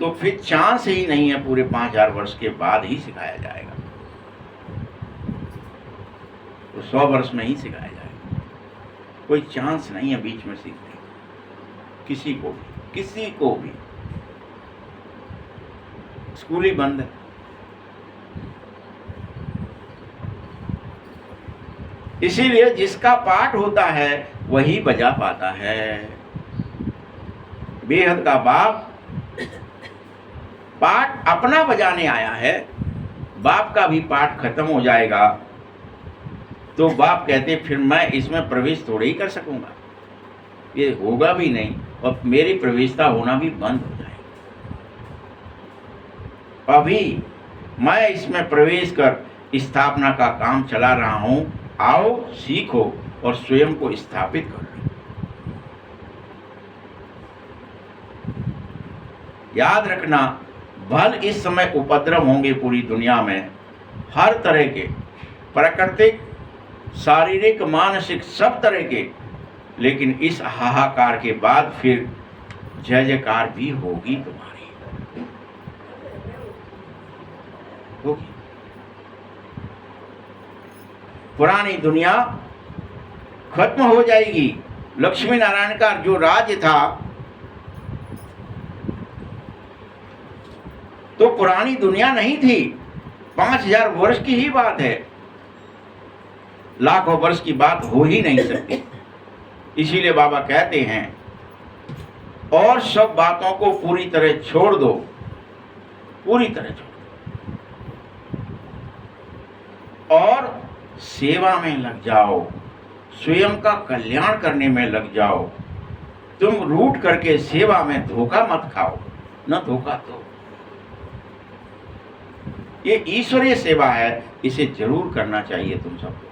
तो फिर चांस ही नहीं है, पूरे 5000 वर्ष के बाद ही सिखाया जाएगा, तो 100 वर्ष में ही सिखाया जाएगा। कोई चांस नहीं है बीच में सीखने किसी को भी, किसी को भी। स्कूल ही बंद है। इसीलिए जिसका पाठ होता है वही बजा पाता है। बेहद का बाप पाठ अपना बजाने आया है, बाप का भी पाठ खत्म हो जाएगा तो बाप कहते फिर मैं इसमें प्रवेश थोड़े ही कर सकूंगा, ये होगा भी नहीं और मेरी प्रवेशता होना भी बंद हो जाएगी। अभी मैं इसमें प्रवेश कर स्थापना का काम चला रहा हूं, आओ सीखो और स्वयं को स्थापित करो। याद रखना, भल इस समय उपद्रव होंगे पूरी दुनिया में, हर तरह के, प्राकृतिक, शारीरिक, मानसिक, सब तरह के। लेकिन इस हाहाकार के बाद फिर जय जयकार भी होगी तुम्हारी, होगी। पुरानी दुनिया खत्म हो जाएगी। लक्ष्मी नारायण का जो राज्य था तो पुरानी दुनिया नहीं थी, 5000 वर्ष की ही बात है, लाखों वर्ष की बात हो ही नहीं सकती। इसीलिए बाबा कहते हैं और सब बातों को पूरी तरह छोड़ दो, पूरी तरह छोड़ दो और सेवा में लग जाओ, स्वयं का कल्याण करने में लग जाओ। तुम रूठ करके सेवा में धोखा मत खाओ, न धोखा दो। ये ईश्वरीय सेवा है, इसे जरूर करना चाहिए तुम सबको।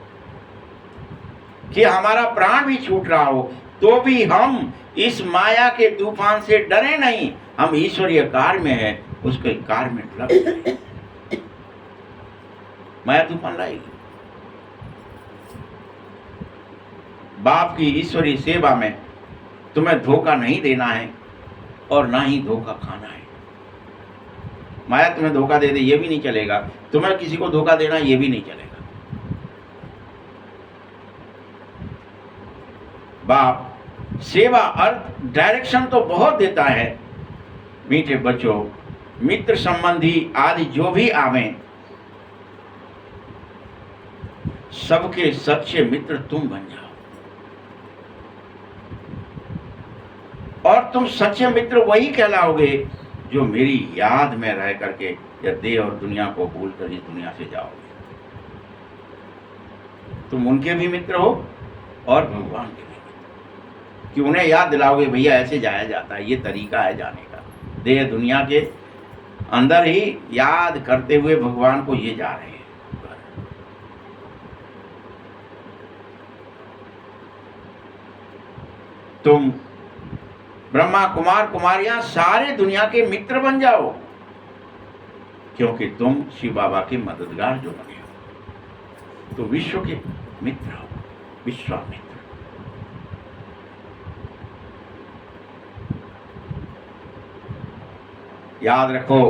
कि हमारा प्राण भी छूट रहा हो तो भी हम इस माया के तूफान से डरे नहीं, हम ईश्वरीय कार्य में है, उसके कार्य में लग जाए। माया तूफान लाएगी, बाप की ईश्वरीय सेवा में तुम्हें धोखा नहीं देना है और ना ही धोखा खाना है। माया तुम्हें धोखा दे दे ये भी नहीं चलेगा, तुम्हें किसी को धोखा देना ये भी नहीं चलेगा। बाप सेवा अर्थ डायरेक्शन तो बहुत देता है। मीठे बच्चों, मित्र संबंधी आदि जो भी आवे, सबके सच्चे मित्र तुम बन जाओ। और तुम सच्चे मित्र वही कहलाओगे जो मेरी याद में रह करके या देह और दुनिया को भूल कर इस दुनिया से जाओगे। तुम उनके भी मित्र हो और भगवान के भी मित्र, कि उन्हें याद दिलाओगे भैया ऐसे जाया जाता है, ये तरीका है जाने का। देह दुनिया के अंदर ही याद करते हुए भगवान को ये जा रहे हैं। तुम ब्रह्मा कुमार कुमारियां सारे दुनिया के मित्र बन जाओ, क्योंकि तुम शिव बाबा के मददगार जो बने हो। तो विश्व के मित्र हो, विश्वामित्र। याद रखो,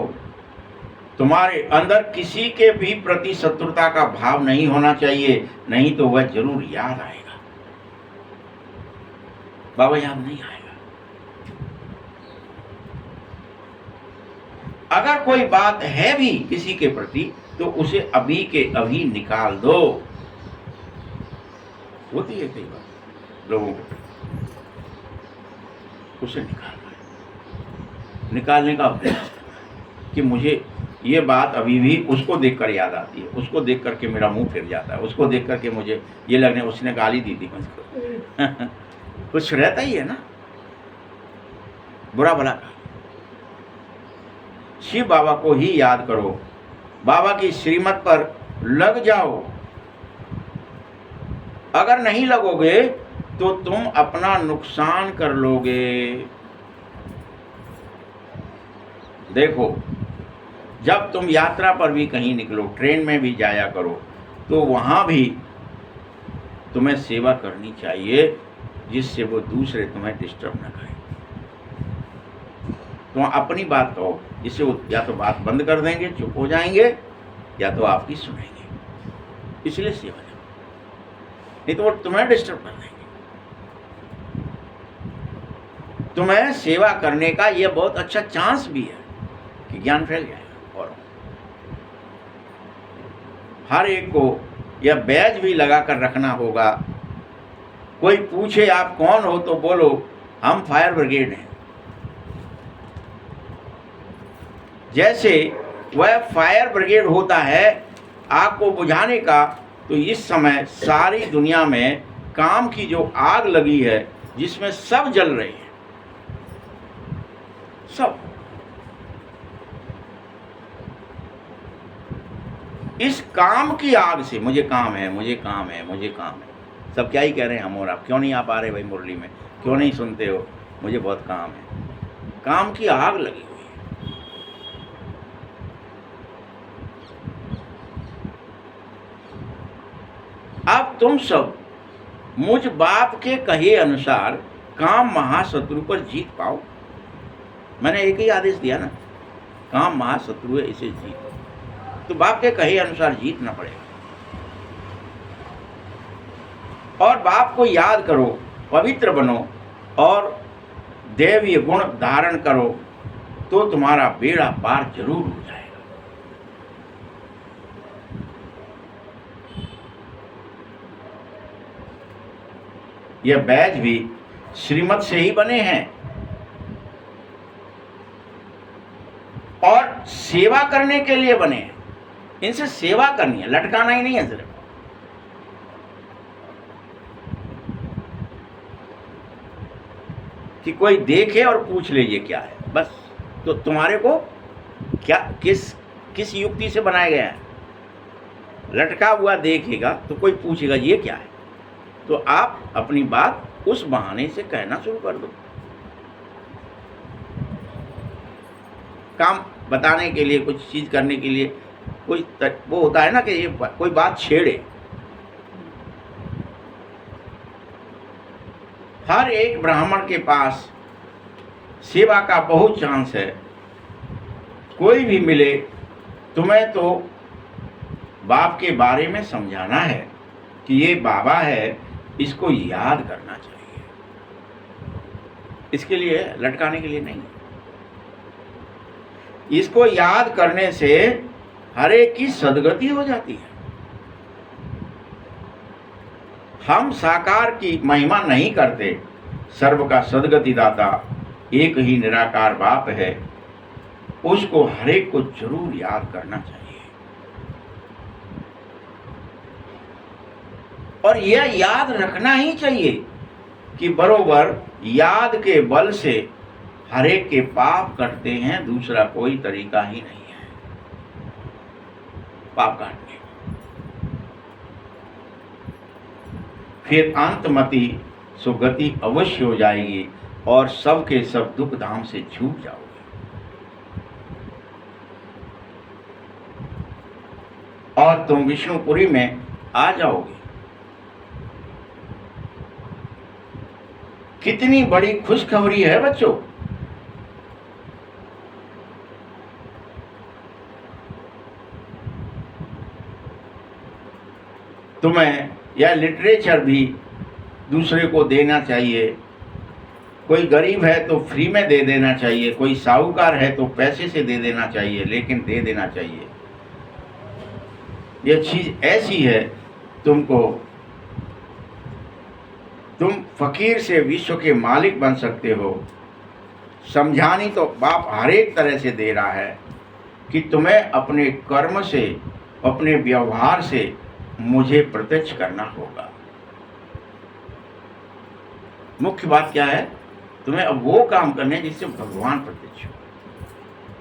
तुम्हारे अंदर किसी के भी प्रति शत्रुता का भाव नहीं होना चाहिए, नहीं तो वह जरूर याद आएगा। बाबा याद नहीं आएगा। अगर कोई बात है भी किसी के प्रति तो उसे अभी के अभी निकाल दो। होती है कई बार लोगों के प्रति, उसे निकालने का अभ्यास कि मुझे ये बात अभी भी उसको देखकर याद आती है, उसको देख करके मेरा मुंह फिर जाता है, उसको देख करके मुझे ये लगने उसने गाली दी थी मुझको। कुछ रहता ही है ना बुरा भला का। शिव बाबा को ही याद करो, बाबा की श्रीमत पर लग जाओ। अगर नहीं लगोगे तो तुम अपना नुकसान कर लोगे। देखो, जब तुम यात्रा पर भी कहीं निकलो, ट्रेन में भी जाया करो, तो वहां भी तुम्हें सेवा करनी चाहिए, जिससे वो दूसरे तुम्हें डिस्टर्ब न करें। तो अपनी बात कहो, जिससे वो या तो बात बंद कर देंगे, चुप हो जाएंगे, या तो आपकी सुनेंगे। इसलिए सेवा करो, नहीं तो वो तुम्हें डिस्टर्ब कर देंगे। तुम्हें सेवा करने का ये बहुत अच्छा चांस भी है कि ज्ञान फैल जाएगा। और हर एक को यह बैज भी लगा कर रखना होगा। कोई पूछे आप कौन हो तो बोलो हम फायर ब्रिगेड हैं। जैसे वह फायर ब्रिगेड होता है आग को बुझाने का, तो इस समय सारी दुनिया में काम की जो आग लगी है, जिसमें सब जल रहे हैं, सब। इस काम की आग से मुझे काम है, मुझे काम है, मुझे काम है, सब क्या ही कह रहे हैं हम और आप। क्यों नहीं आप आ रहे भाई मुरली में, क्यों नहीं सुनते हो, मुझे बहुत काम है। काम की आग लगी हुई है। अब तुम सब मुझ बाप के कहे अनुसार काम महाशत्रु पर जीत पाओ। मैंने एक ही आदेश दिया ना, काम महाशत्रु है, इसे जीत। तो बाप के कहे अनुसार जीतना पड़ेगा। और बाप को याद करो, पवित्र बनो और दैवीय गुण धारण करो, तो तुम्हारा बेड़ा पार जरूर हो जाएगा। यह बैज भी श्रीमत से ही बने हैं और सेवा करने के लिए बने हैं। इनसे सेवा करनी है, लटकाना ही नहीं है सिर्फ। कि कोई देखे और पूछ ले ये क्या है, बस। तो तुम्हारे को क्या किस युक्ति से बनाया गया है? लटका हुआ देखेगा तो कोई पूछेगा ये क्या है, तो आप अपनी बात उस बहाने से कहना शुरू कर दो। काम बताने के लिए, कुछ चीज करने के लिए कोई वो होता है ना कि ये कोई बात छेड़े। हर एक ब्राह्मण के पास सेवा का बहुत चांस है। कोई भी मिले, तुम्हें तो बाप के बारे में समझाना है कि ये बाबा है, इसको याद करना चाहिए। इसके लिए, लटकाने के लिए नहीं। इसको याद करने से हर एक की सद्गति हो जाती है। हम साकार की महिमा नहीं करते, सर्व का सद्गति दाता एक ही निराकार बाप है, उसको हर एक को जरूर याद करना चाहिए। और यह याद रखना ही चाहिए कि बरोबर याद के बल से हर एक के पाप कटते हैं, दूसरा कोई तरीका ही नहीं है पाप काटने। फिर अंतमति सुगति अवश्य हो जाएगी और सब के सब दुख धाम से छूट जाओगे। और तुम विष्णुपुरी में आ जाओगे। कितनी बड़ी खुशखबरी है बच्चों। तुम्हें यह लिटरेचर भी दूसरे को देना चाहिए। कोई गरीब है तो फ्री में दे देना चाहिए, कोई साहूकार है तो पैसे से दे देना चाहिए, लेकिन दे देना चाहिए। यह चीज ऐसी है, तुम फकीर से विश्व के मालिक बन सकते हो। समझानी तो बाप हर एक तरह से दे रहा है कि तुम्हें अपने कर्म से, अपने व्यवहार से मुझे प्रत्यक्ष करना होगा। मुख्य बात क्या है? तुम्हें अब वो काम करने जिससे भगवान प्रत्यक्ष हो।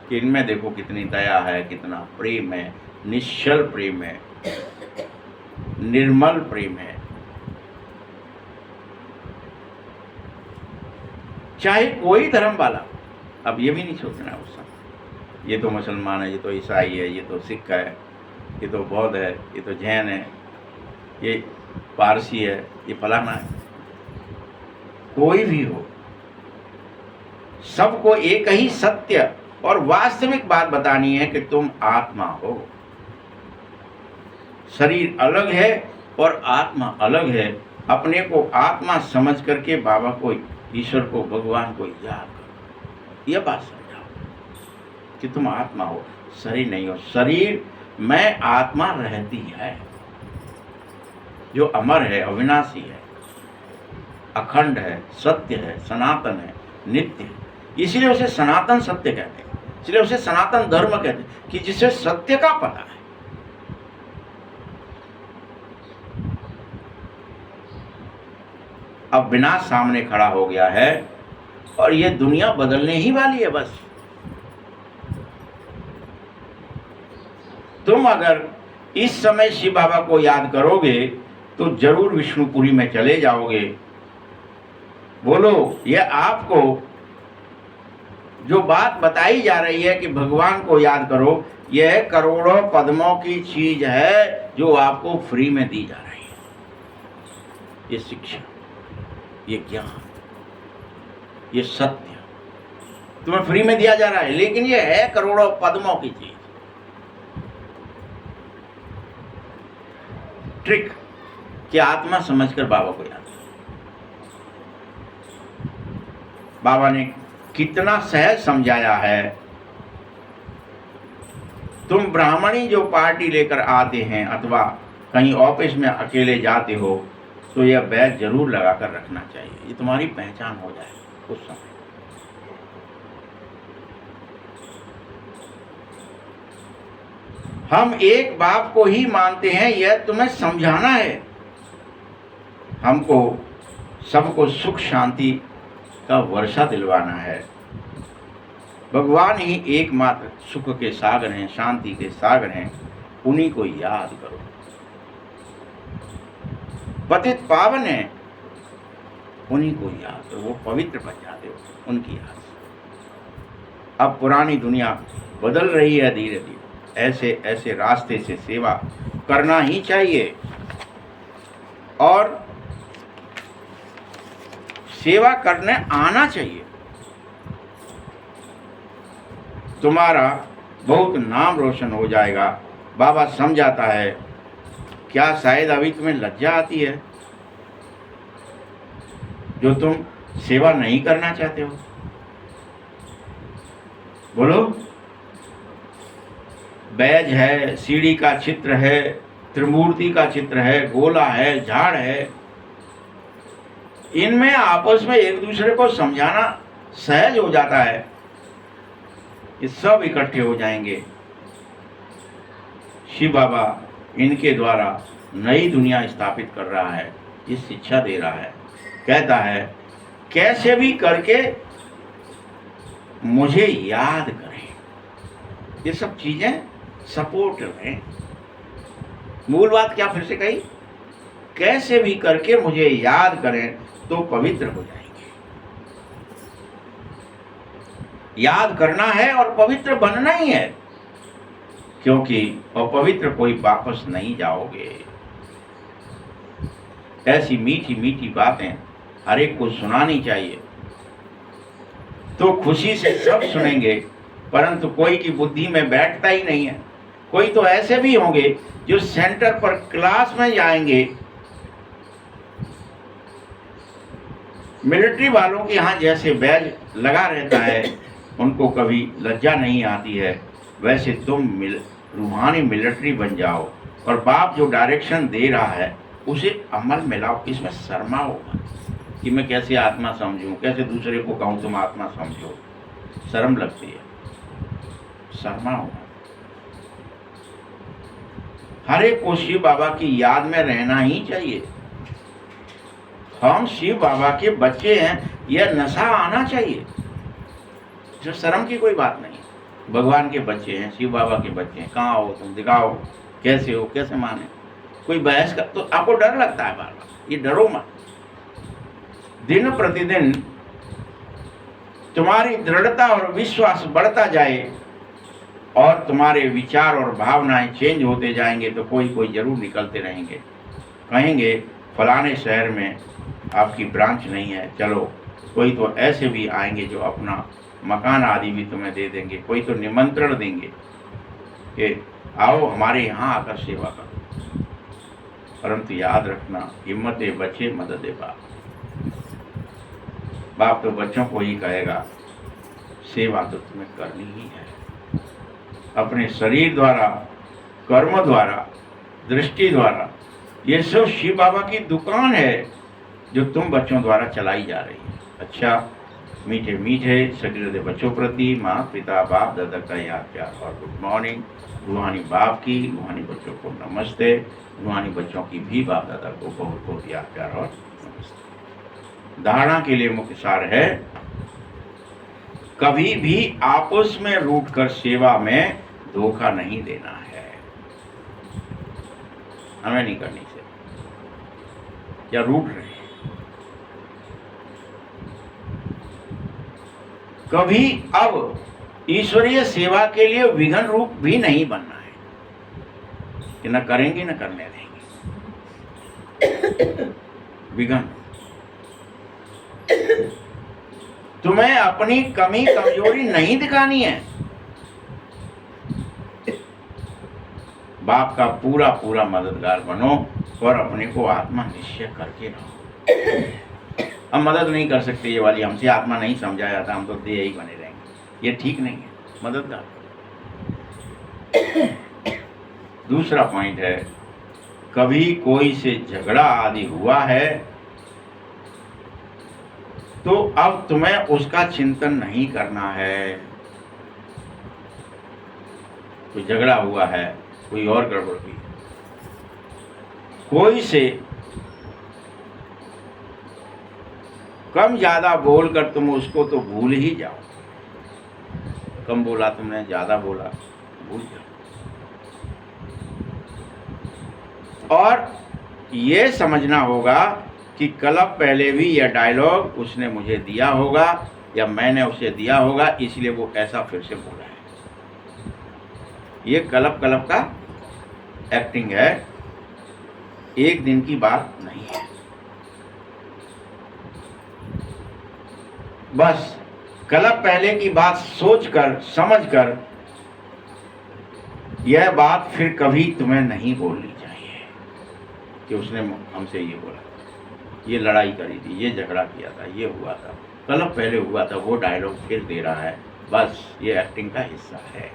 कि इनमें देखो कितनी दया है, कितना प्रेम है, निश्चल प्रेम है, निर्मल प्रेम है। चाहे कोई धर्म वाला, अब ये भी नहीं सोचना है उस समय ये तो मुसलमान है, ये तो ईसाई है, ये तो सिख है, ये तो बौद्ध है, ये तो जैन है, ये पारसी है, ये फलाना है। कोई भी हो, सबको एक ही सत्य और वास्तविक बात बतानी है कि तुम आत्मा हो। शरीर अलग है और आत्मा अलग है। अपने को आत्मा समझ करके बाबा को, ईश्वर को, भगवान को याद करो। यह बात समझाओ कि तुम आत्मा हो, शरीर नहीं हो। शरीर में आत्मा रहती है जो अमर है, अविनाशी है, अखंड है, सत्य है, सनातन है, नित्य है। इसलिए उसे सनातन सत्य कहते हैं, इसलिए उसे सनातन धर्म कहते हैं कि जिसे सत्य का पता है। अब विनाश सामने खड़ा हो गया है और ये दुनिया बदलने ही वाली है। बस तुम अगर इस समय शिव बाबा को याद करोगे तो जरूर विष्णुपुरी में चले जाओगे। बोलो, यह आपको जो बात बताई जा रही है कि भगवान को याद करो, यह करोड़ों पद्मों की चीज है जो आपको फ्री में दी जा रही है। ये शिक्षा, ये ज्ञान, ये सत्य तुम्हें फ्री में दिया जा रहा है, लेकिन ये है करोड़ों पद्मों की चीज। ट्रिक कि आत्मा समझकर बाबा को याद। बाबा ने कितना सहज समझाया है। तुम ब्राह्मणी जो पार्टी लेकर आते हैं अथवा कहीं ऑफिस में अकेले जाते हो तो यह बैज जरूर लगाकर रखना चाहिए। ये तुम्हारी पहचान हो जाए उस समय। हम एक बाप को ही मानते हैं, यह तुम्हें समझाना है। हमको सबको सुख शांति का वर्षा दिलवाना है। भगवान ही एकमात्र सुख के सागर हैं, शांति के सागर हैं। उन्हीं को याद करो। पतित पावन है, उन्हीं को याद करो। वो पवित्र बन जाते हो उनकी याद से। अब पुरानी दुनिया बदल रही है धीरे धीरे। ऐसे ऐसे रास्ते से सेवा करना ही चाहिए और सेवा करने आना चाहिए। तुम्हारा बहुत नाम रोशन हो जाएगा। बाबा समझाता है। क्या शायद अभी तुम्हें लज्जा आती है जो तुम सेवा नहीं करना चाहते हो? बोलो। बैज है, सीढ़ी का चित्र है, त्रिमूर्ति का चित्र है, गोला है, झाड़ है। इनमें आपस में एक दूसरे को समझाना सहज हो जाता है। ये सब इकट्ठे हो जाएंगे। शिव बाबा इनके द्वारा नई दुनिया स्थापित कर रहा है, ये शिक्षा दे रहा है। कहता है कैसे भी करके मुझे याद करें। ये सब चीजें सपोर्ट हैं। मूल बात क्या फिर से कही? कैसे भी करके मुझे याद करें तो पवित्र हो जाएंगे। याद करना है और पवित्र बनना ही है, क्योंकि अपवित्र कोई वापस नहीं जाओगे। ऐसी मीठी मीठी बातें हर एक को सुनानी चाहिए। तो खुशी से सब सुनेंगे, परंतु कोई की बुद्धि में बैठता ही नहीं है। कोई तो ऐसे भी होंगे जो सेंटर पर क्लास में जाएंगे, मिलिट्री वालों के यहाँ जैसे बैज लगा रहता है, उनको कभी लज्जा नहीं आती है, वैसे तुम रूहानी मिलिट्री बन जाओ और बाप जो डायरेक्शन दे रहा है उसे अमल में लाओ। इसमें शर्माओ कि मैं कैसे आत्मा समझूं, कैसे दूसरे को कहूं तुम आत्मा समझो। शर्म लगती है, शर्माओ। हर एक को शिव बाबा की याद में रहना ही चाहिए। हम शिव बाबा के बच्चे हैं, यह नशा आना चाहिए। जो शर्म की कोई बात नहीं। भगवान के बच्चे हैं, शिव बाबा के बच्चे हैं, कहाँ हो तुम, दिखाओ कैसे हो, कैसे माने। कोई बहस का तो आपको डर लगता है बार बार, ये डरो मत। दिन प्रतिदिन तुम्हारी दृढ़ता और विश्वास बढ़ता जाए और तुम्हारे विचार और भावनाएं चेंज होते जाएंगे तो कोई कोई जरूर निकलते रहेंगे, कहेंगे फलाने शहर में आपकी ब्रांच नहीं है, चलो। कोई तो ऐसे भी आएंगे जो अपना मकान आदि भी तुम्हें दे देंगे, कोई तो निमंत्रण देंगे कि आओ हमारे यहाँ आकर सेवा करो। परंतु याद रखना, हिम्मते बच्चे मददे बाप। बाप तो बच्चों को ही कहेगा सेवा तो तुम्हें करनी ही है। अपने शरीर द्वारा, कर्म द्वारा, दृष्टि द्वारा, ये सब शिव बाबा की दुकान है जो तुम बच्चों द्वारा चलाई जा रही है। अच्छा, मीठे मीठे सगीरदे बच्चों प्रति माँ पिता बाप दादा का याद प्यार और गुड मॉर्निंग। रूहानी बाप की, रूहानी बच्चों को नमस्ते। रूहानी बच्चों की भी बाप दादा को बहुत बहुत याद प्यार और नमस्ते। धारणा के लिए मुख्य सार है, कभी भी आपस में रूठ कर सेवा में धोखा नहीं देना है। हमें नहीं करनी चाहिए, या रूठ रहे हैं। कभी अब ईश्वरीय सेवा के लिए विघन रूप भी नहीं बनना है कि न करेंगे न करने देंगे। विघन, तुम्हें अपनी कमी कमजोरी नहीं दिखानी है। बाप का पूरा पूरा मददगार बनो और अपने को आत्मा निश्चय करके रहो। हम मदद नहीं कर सकते, ये वाली हमसे आत्मा नहीं समझा जाता, हम तो देह ही बने रहेंगे, ये ठीक नहीं है। मददगार। दूसरा पॉइंट है, कभी कोई से झगड़ा आदि हुआ है तो अब तुम्हें उसका चिंतन नहीं करना है। कोई झगड़ा हुआ है, कोई और गड़बड़ हुई, कोई से कम ज्यादा बोलकर तुम उसको तो भूल ही जाओ। कम बोला तुमने, ज्यादा बोला, भूल जाओ। और ये समझना होगा कि कल पहले भी यह डायलॉग उसने मुझे दिया होगा या मैंने उसे दिया होगा, इसलिए वो ऐसा फिर से बोला है। ये कलब का एक्टिंग है, एक दिन की बात नहीं है। बस कल पहले की बात सोचकर समझकर यह बात फिर कभी तुम्हें नहीं बोलनी चाहिए कि उसने हमसे ये बोला, ये लड़ाई करी थी, ये झगड़ा किया था, ये हुआ था, कल पहले हुआ था, वो डायलॉग फिर दे रहा है। बस ये एक्टिंग का हिस्सा है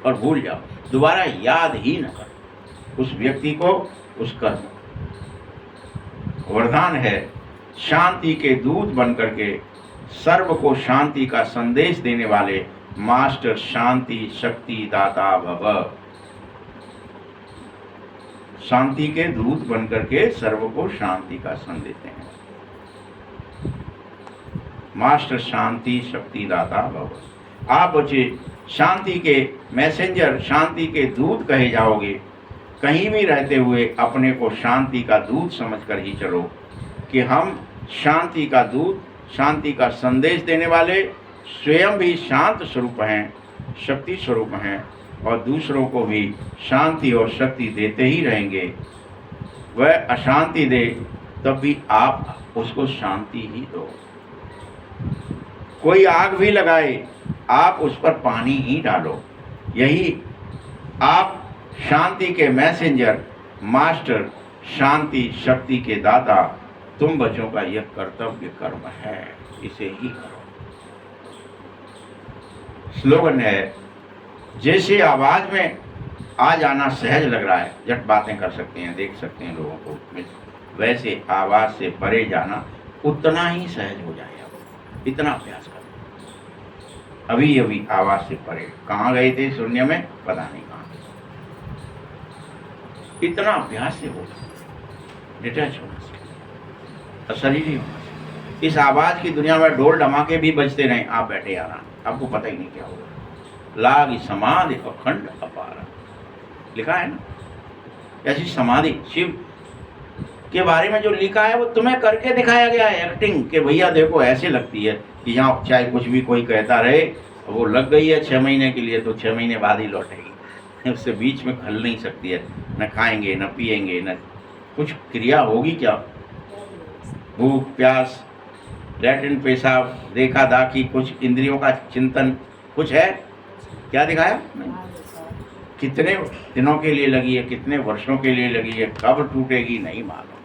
और भूल जाओ, दोबारा याद ही न करो उस व्यक्ति को। उसका वरदान है शांति के दूत बनकर के सर्व को शांति का संदेश देने वाले मास्टर शांति शक्ति दाता भव। शांति के दूत बनकर के सर्व को शांति का संदेश देने वाले मास्टर शांति शक्ति दाता भव। आप बच्चे शांति के मैसेंजर, शांति के दूत कहे जाओगे। कहीं भी रहते हुए अपने को शांति का दूत समझकर ही चलो कि हम शांति का दूत, शांति का संदेश देने वाले, स्वयं भी शांत स्वरूप हैं, शक्ति स्वरूप हैं और दूसरों को भी शांति और शक्ति देते ही रहेंगे। वह अशांति दे तब भी आप उसको शांति ही दो। कोई आग भी लगाए, आप उस पर पानी ही डालो। यही आप शांति के मैसेंजर, मास्टर, शांति शक्ति के दाता, तुम बच्चों का यह कर्तव्य कर्म है, इसे ही करो। स्लोगन है, जैसे आवाज में आ जाना सहज लग रहा है, झट बातें कर सकते हैं, देख सकते हैं लोगों को, वैसे आवाज से परे जाना उतना ही सहज हो जाएगा। इतना अभ्यास करो। अभी अभी आवाज से परे कहाँ गए थे शून्य में, पता नहीं कहाँ। इतना अभ्यास से होगा, डिटैच होना चाहिए, शरीर ही होना चाहिए। इस आवाज की दुनिया में ढोल धमाके भी बजते रहे, आप बैठे आराम, आपको पता ही नहीं क्या होगा। लाग समाधि अखंड अपार लिखा है ना। ऐसी समाधि शिव के बारे में जो लिखा है वो तुम्हें करके दिखाया गया है, एक्टिंग के भैया देखो ऐसे लगती है कि यहाँ चाहे कुछ भी कोई कहता रहे, वो लग गई है 6 महीने के लिए तो 6 महीने बाद ही लौटेगी। उससे बीच में खल नहीं सकती है, न खाएंगे न पिएंगे न कुछ क्रिया होगी क्या। भूख प्यास, लैट्रिन पेशाब, देखा दाखी, कुछ इंद्रियों का चिंतन कुछ है क्या दिखाया नहीं। कितने दिनों के लिए लगी है, कितने वर्षों के लिए लगी है, कब टूटेगी नहीं मालूम।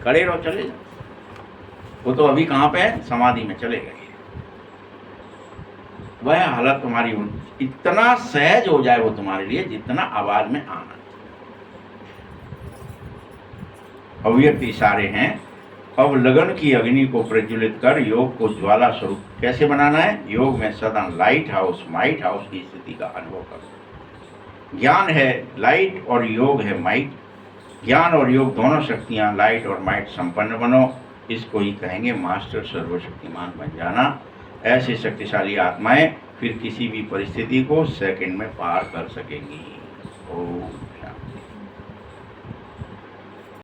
खड़े रहो, चले जाओ। वो तो अभी कहाँ पे है, समाधि में चले गए। वह हालत तुम्हारी इतना सहज हो जाए वो तुम्हारे लिए जितना आवाज में आना। अव्यक्त इशारे हैं। अब लगन की अग्नि को प्रज्वलित कर योग को ज्वाला स्वरूप कैसे बनाना है। योग में सदा लाइट हाउस माइट हाउस की स्थिति का अनुभव करो। ज्ञान है लाइट और योग है माइट। ज्ञान और योग दोनों शक्तियां लाइट और माइट संपन्न बनो। इसको ही कहेंगे मास्टर सर्वशक्तिमान बन जाना। ऐसे शक्तिशाली आत्माएं फिर किसी भी परिस्थिति को सेकंड में पार कर सकेंगी। ओम शांति।